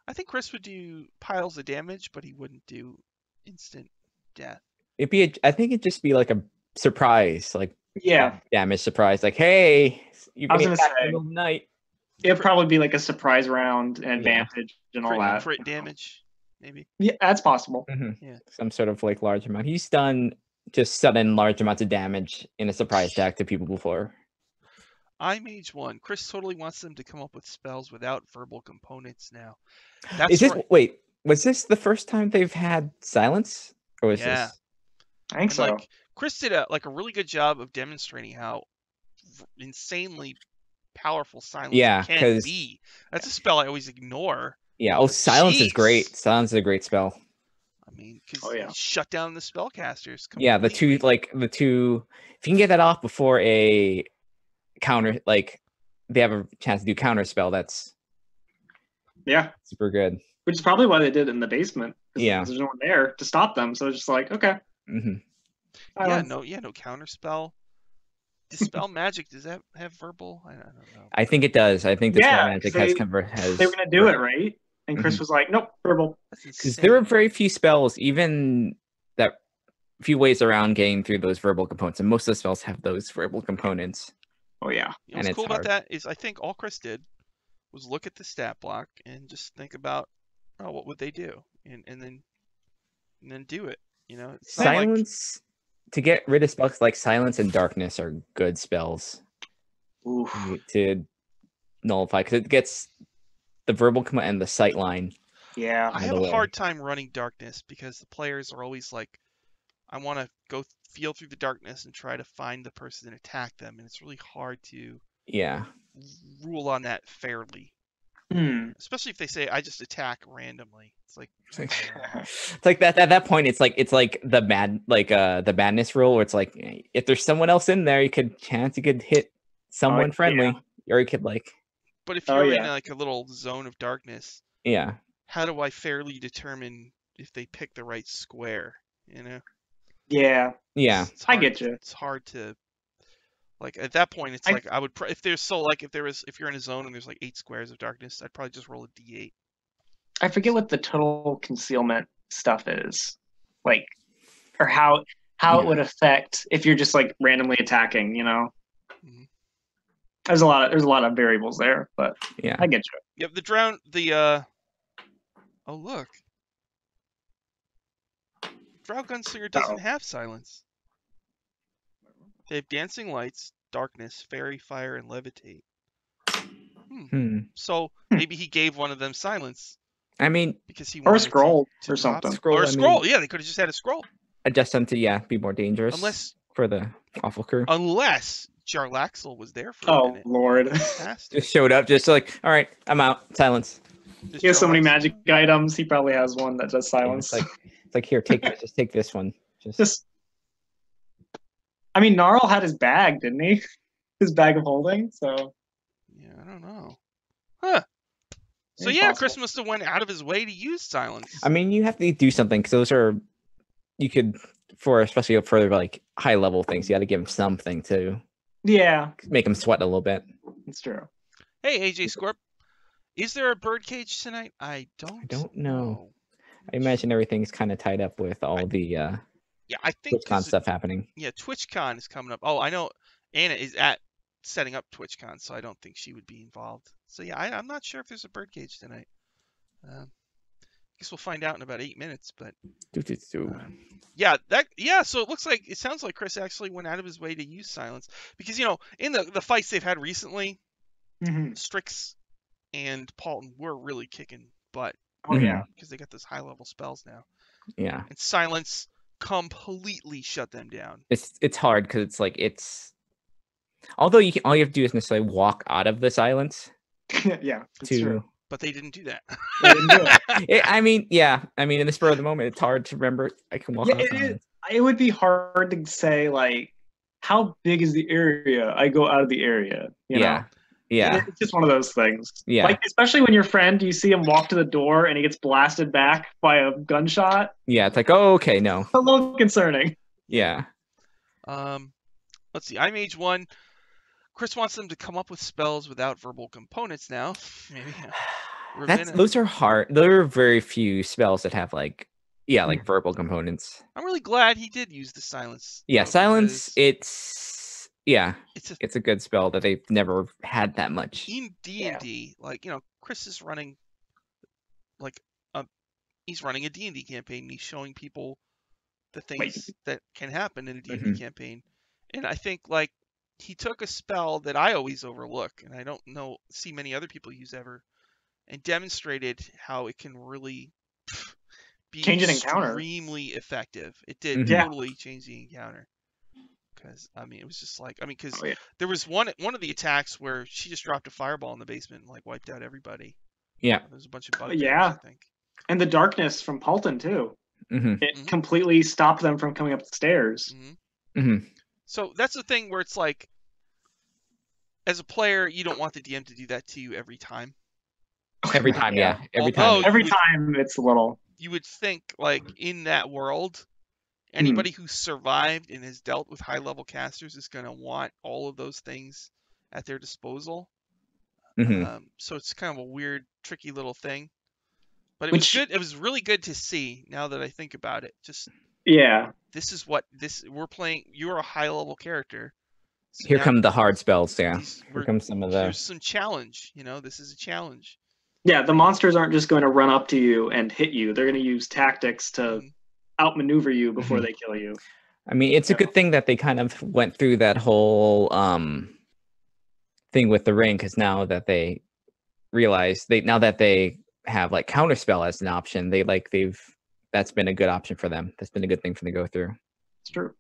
I think Chris would do piles of damage, but he wouldn't do instant death. I think it'd just be like a surprise, like damage surprise, like, hey, you've been attacked in the middle of the night. It'd probably be like a surprise round and advantage and all that. Crit damage, maybe. Yeah, that's possible. Yeah, some sort of like large amount. He's done just sudden large amounts of damage in a surprise attack to people before. I mage one. Chris totally wants them to come up with spells without verbal components now. Wait, was this the first time they've had silence, or was this? I think so. Like, Chris did a really good job of demonstrating how insanely powerful silence can because be. That's a spell I always ignore. Yeah. Oh, silence is great. Silence is a great spell. I mean, because you shut down the spellcasters completely. Yeah, the two. If you can get that off before a counter, like they have a chance to do counter spell, that's super good. Which is probably why they did it in the basement. Yeah, there's no one there to stop them, so it's just like okay. Yeah, no counter spell. Dispel magic, does that have verbal? I don't know. I think it does. I think Dispel magic has. They were gonna do it, right? And Chris was like, "Nope, verbal." Because there were very few spells, even that few ways around getting through those verbal components, and most of the spells have those verbal components. Oh yeah. What's cool about that is I think all Chris did was look at the stat block and just think about, oh, what would they do, and then do it. You know, it's silence to get rid of spells like silence and darkness are good spells. To nullify, because it gets the verbal command and the sight line. Yeah, I have a hard time running darkness because the players are always like, I want to go feel through the darkness and try to find the person and attack them, and it's really hard to rule on that fairly. Especially if they say I just attack randomly. It's like it's like that at that point it's like the madness rule where it's like if there's someone else in there you could hit someone friendly or you could like. But if you're in like a little zone of darkness, how do I fairly determine if they pick the right square? You know? Yeah. I get you. It's hard to. Like at that point, it's like I would if you're in a zone and there's like 8 squares of darkness, I'd probably just roll a d8. I forget what the total concealment stuff is, like, or how it would affect if you're just like randomly attacking. You know, there's a lot of variables there, but I get you. Yep, oh look, Drow Gunslinger doesn't have silence. They have dancing lights, darkness, fairy, fire, and levitate. So maybe he gave one of them silence. I mean, because he or a scroll or something. Or a scroll. Yeah, they could have just had a scroll. Adjust them to be more dangerous. For the Waffle crew. Unless Jarlaxle was there for a minute. Oh Lord! Just showed up, just like, all right, I'm out. Silence. He has so many magic items. He probably has one that does silence. It's like here, take this. Just take this one. Just. I mean, Gnarl had his bag, didn't he? His bag of holding. So. Yeah, I don't know. Huh. So Chris must have went out of his way to use silence. I mean, you have to do something because those are, you could, especially for like high level things, you got to give him something to. Yeah. Make him sweat a little bit. It's true. Hey, AJ Scorp, is there a birdcage tonight? I don't know. I imagine everything's kind of tied up with all the I think TwitchCon stuff happening. Yeah, TwitchCon is coming up. Oh, I know Anna is setting up TwitchCon, so I don't think she would be involved. So I'm not sure if there's a birdcage tonight. I guess we'll find out in about 8 minutes. But so it sounds like Chris actually went out of his way to use silence because in the fights they've had recently, Strix and Paulton were really kicking butt. Oh yeah, because they got those high level spells now. Yeah, and silence completely shut them down. It's hard because it's like although all you have to do is necessarily walk out of the silence. Yeah, it's true. But they didn't do that. They didn't do it. I mean, in the spur of the moment, it's hard to remember. I can walk out of silence. It would be hard to say like how big is the area. I go out of the area. You know? Yeah. It's just one of those things. Yeah. Like, especially when your friend, you see him walk to the door and he gets blasted back by a gunshot. Yeah, it's like, oh, okay, no. It's a little concerning. Yeah. Let's see. I'm age 1. Chris wants them to come up with spells without verbal components now. Maybe. Those are hard. There are very few spells that have like verbal components. I'm really glad he did use the silence. Yeah, silence. It's a good spell that they've never had that much. In D&D, Chris is running he's running a D&D campaign and he's showing people the things that can happen in a D&D campaign. And I think he took a spell that I always overlook and I don't see many other people use ever and demonstrated how it can really be change an encounter. Extremely effective. It did totally change the encounter. because I mean it was just like because Oh, yeah. there was one of the attacks where she just dropped a fireball in the basement and like wiped out everybody. Yeah. There was a bunch of bugbears, Yeah. I think. And the darkness from Paulton too. Mm-hmm. It completely stopped them from coming up the stairs. So that's the thing where it's like, as a player, you don't want the DM to do that to you every time. Every time, yeah. Every Although time. Every time it's a little. You would think, like, in that world, anybody who survived and has dealt with high-level casters is going to want all of those things at their disposal. So it's kind of a weird, tricky little thing. But it was good. It was really good to see. Now that I think about it, just this is what we're playing. You're a high-level character. So here come the hard spells. Yeah. Here comes some of the. Here's some challenge. This is a challenge. Yeah, the monsters aren't just going to run up to you and hit you. They're going to use tactics to outmaneuver you before they kill you. I mean, it's a good thing that they kind of went through that whole thing with the ring, because now that they realize now that they have like counterspell as an option, that's been a good option for them. That's been a good thing for them to go through. It's true.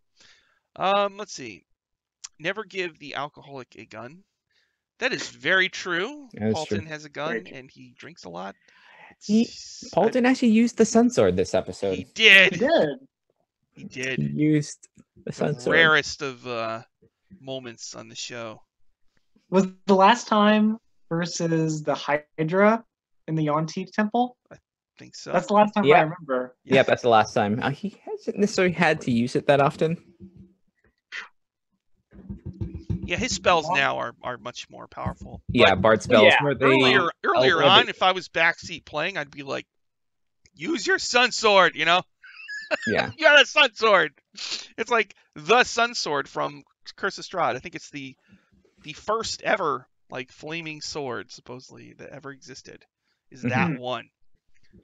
Let's see. Never give the alcoholic a gun. That is very true. Paulton has a gun and he drinks a lot. Paulton actually used the sun sword this episode. He did. He did. He used the sun sword. Rarest of moments on the show. Was the last time versus the Hydra in the Yonti Temple? I think so. That's the last time I remember. Yeah, that's the last time. He hasn't necessarily had to use it that often. Yeah, his spells now are much more powerful. Yeah, Bard's spells. Earlier on, if I was backseat playing, I'd be like, use your sun sword, Yeah. You got a sun sword. It's like the sun sword from Curse of Strahd. I think it's the first ever like flaming sword supposedly that ever existed. Is that one?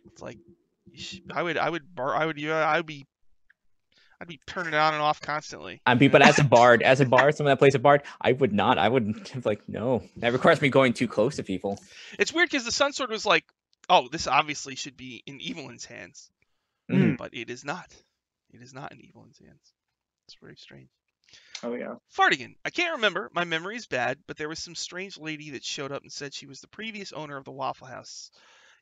It's like I'd be turning it on and off constantly. But as a bard, someone that plays a bard, I wouldn't like, no. That requires me going too close to people. It's weird because the sun sword was like, oh, this obviously should be in Evelyn's hands. But it is not. It is not in Evelyn's hands. It's very strange. Oh, yeah. Fartigan. I can't remember. My memory is bad, but there was some strange lady that showed up and said she was the previous owner of the Waffle House.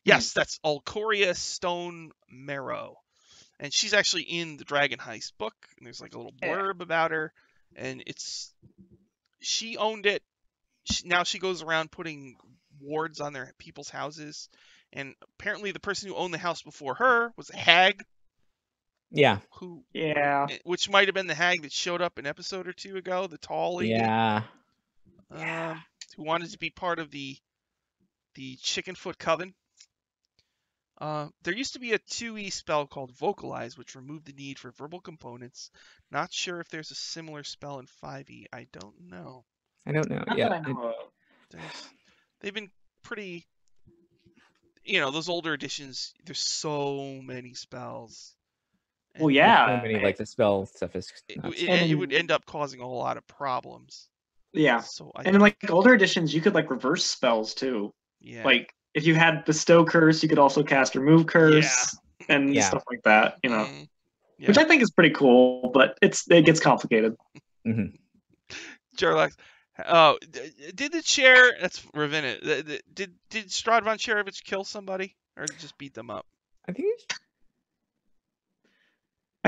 Yes, that's Alcoria Stone Marrow. And she's actually in the Dragon Heist book, and there's like a little blurb about her, and she owned it. Now she goes around putting wards on their people's houses, and apparently the person who owned the house before her was a hag. Yeah. Which might have been the hag that showed up an episode or two ago, the tall lady. Yeah. Who wanted to be part of the Chickenfoot Coven. There used to be a 2E spell called Vocalize, which removed the need for verbal components. Not sure if there's a similar spell in 5E. I don't know. They've been pretty... those older editions, there's so many spells. Well, yeah. So many, like, the spell stuff is... It would end up causing a whole lot of problems. Yeah. So and in, like, older editions, you could, like, reverse spells, too. Yeah. Like, if you had Bestow Curse, you could also cast Remove Curse and stuff like that, Which I think is pretty cool, but it gets complicated. Jarlax. Oh, did the chair... That's Ravenna. Did Strahd von Cherevich kill somebody? Or just beat them up? I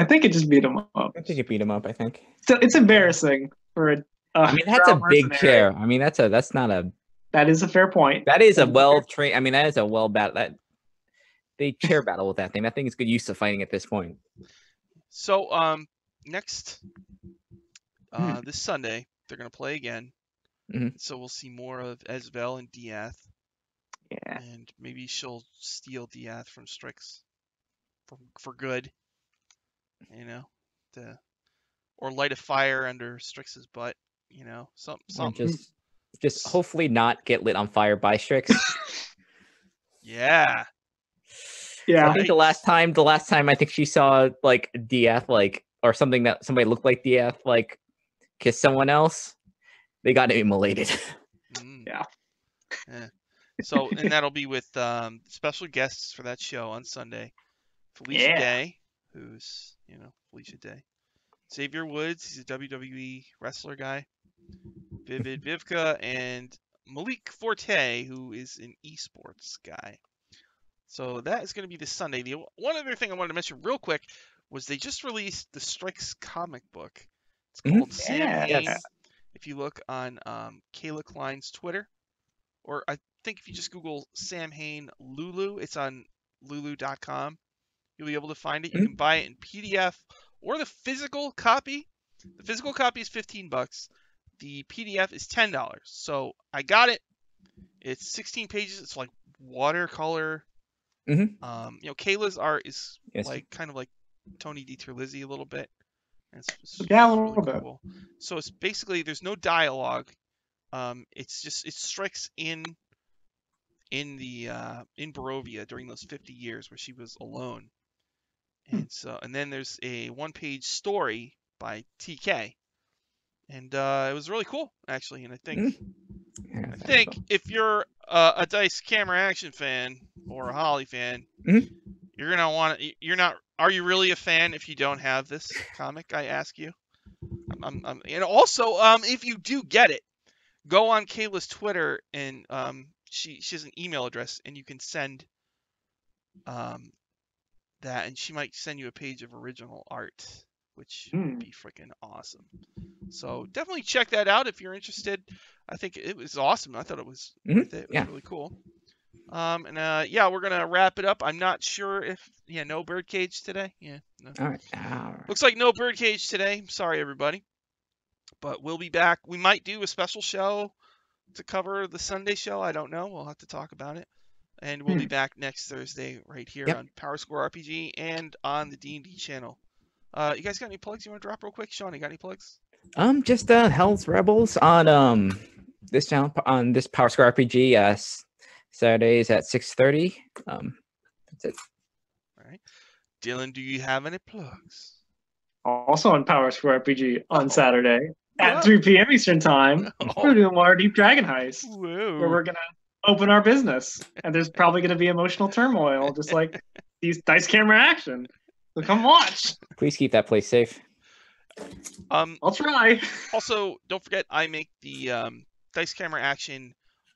think it just beat him up. I think it beat him up, I think. So it's embarrassing for a... I mean, that's a big chair. I mean, that's not a... That is a fair point. That is a well-trained... I mean, that is a well-battle... They chair battle with that thing. That thing is good use of fighting at this point. So, next... this Sunday, they're going to play again. So we'll see more of Esvel and Diath. Yeah. And maybe she'll steal Diath from Strix. For good. Or light a fire under Strix's butt. Something. Just hopefully not get lit on fire by Strix. Yeah. I think the last time I think she saw like Diath, like, or something that somebody looked like Diath, like, kiss someone else, they got immolated. Yeah. So, and that'll be with special guests for that show on Sunday. Felicia Day, who's Felicia Day. Xavier Woods, he's a WWE wrestler guy. Vivid Vivka, and Malik Forte, who is an esports guy. So that is going to be this Sunday. The one other thing I wanted to mention real quick was they just released the Strix comic book. It's called Sam Hain. Yes. If you look on Kayla Klein's Twitter, or I think if you just Google Sam Hain Lulu, it's on lulu.com. You'll be able to find it. You can buy it in PDF or the physical copy. The physical copy is $15. The PDF is $10. So I got it. It's 16 pages. It's like watercolor. Kayla's art is like kind of like Tony DiTerlizzi a little bit. And it's yeah, a really little bit. cool. So it's basically there's no dialogue. It's Strix in Barovia during those 50 years where she was alone. And then there's a one-page story by TK, and it was really cool actually. And I think if you're a Dice Camera Action fan or a Holly fan, you're gonna want to. You're not. Are you really a fan if you don't have this comic? I ask you. And also, if you do get it, go on Kayla's Twitter and she has an email address, and you can send that, and she might send you a page of original art, which would be freaking awesome. So definitely check that out if you're interested. I think it was awesome. I thought it was worth it. It was really cool. Yeah, we're gonna wrap it up. I'm not sure if no birdcage today. Yeah, no. All right. Looks like no birdcage today. Sorry everybody, but we'll be back. We might do a special show to cover the Sunday show. I don't know. We'll have to talk about it. And we'll be back next Thursday right here on Power Score RPG and on the D&D channel. You guys got any plugs you want to drop real quick? Sean, you got any plugs? Just Hell's Rebels on this channel, on this Power Score RPG Saturdays at 6:30. That's it. All right. Dylan, do you have any plugs? Also on Power Score RPG on Saturday at 3 p.m. Eastern Time, we're doing Waterdeep Dragon Heist, where we're going to open our business. And there's probably going to be emotional turmoil, just like these Dice Camera Action. So come watch. Please keep that place safe. I'll try. Also, don't forget, I make the Dice Camera Action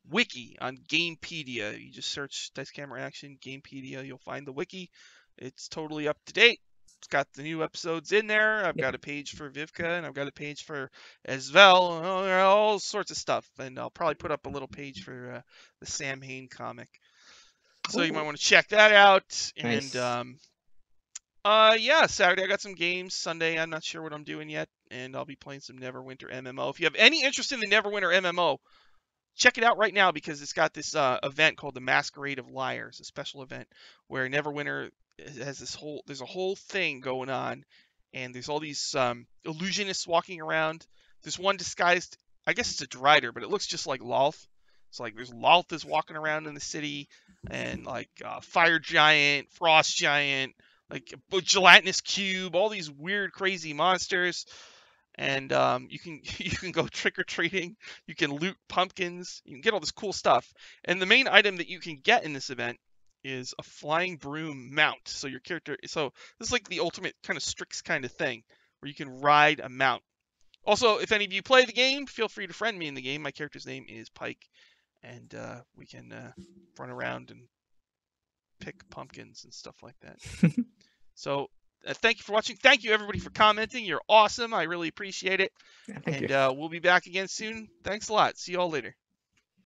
wiki on Gamepedia. You just search Dice Camera Action, Gamepedia, you'll find the wiki. It's totally up to date. It's got the new episodes in there. I've got a page for Vivka, and I've got a page for Esvel, all sorts of stuff. And I'll probably put up a little page for the Sam Hain comic. So you might want to check that out. Nice. And yeah, Saturday I got some games. Sunday I'm not sure what I'm doing yet, and I'll be playing some Neverwinter MMO. If you have any interest in the Neverwinter MMO, check it out right now, because it's got this event called the Masquerade of Liars, a special event where Neverwinter has there's a whole thing going on, and there's all these illusionists walking around. There's one disguised, I guess it's a Drider, but it looks just like Lolth. So like there's Lolth is walking around in the city, and like Fire Giant, Frost Giant, like a gelatinous cube, all these weird crazy monsters. And you can go trick-or-treating, you can loot pumpkins, you can get all this cool stuff. And the main item that you can get in this event is a flying broom mount. So your character, this is like the ultimate kind of Strix kind of thing, where you can ride a mount. Also, if any of you play the game, feel free to friend me in the game. My character's name is Pike, and we can run around and pick pumpkins and stuff like that. So thank you for watching. Thank you, everybody, for commenting. You're awesome. I really appreciate it. Yeah, thank you. And we'll be back again soon. Thanks a lot. See you all later.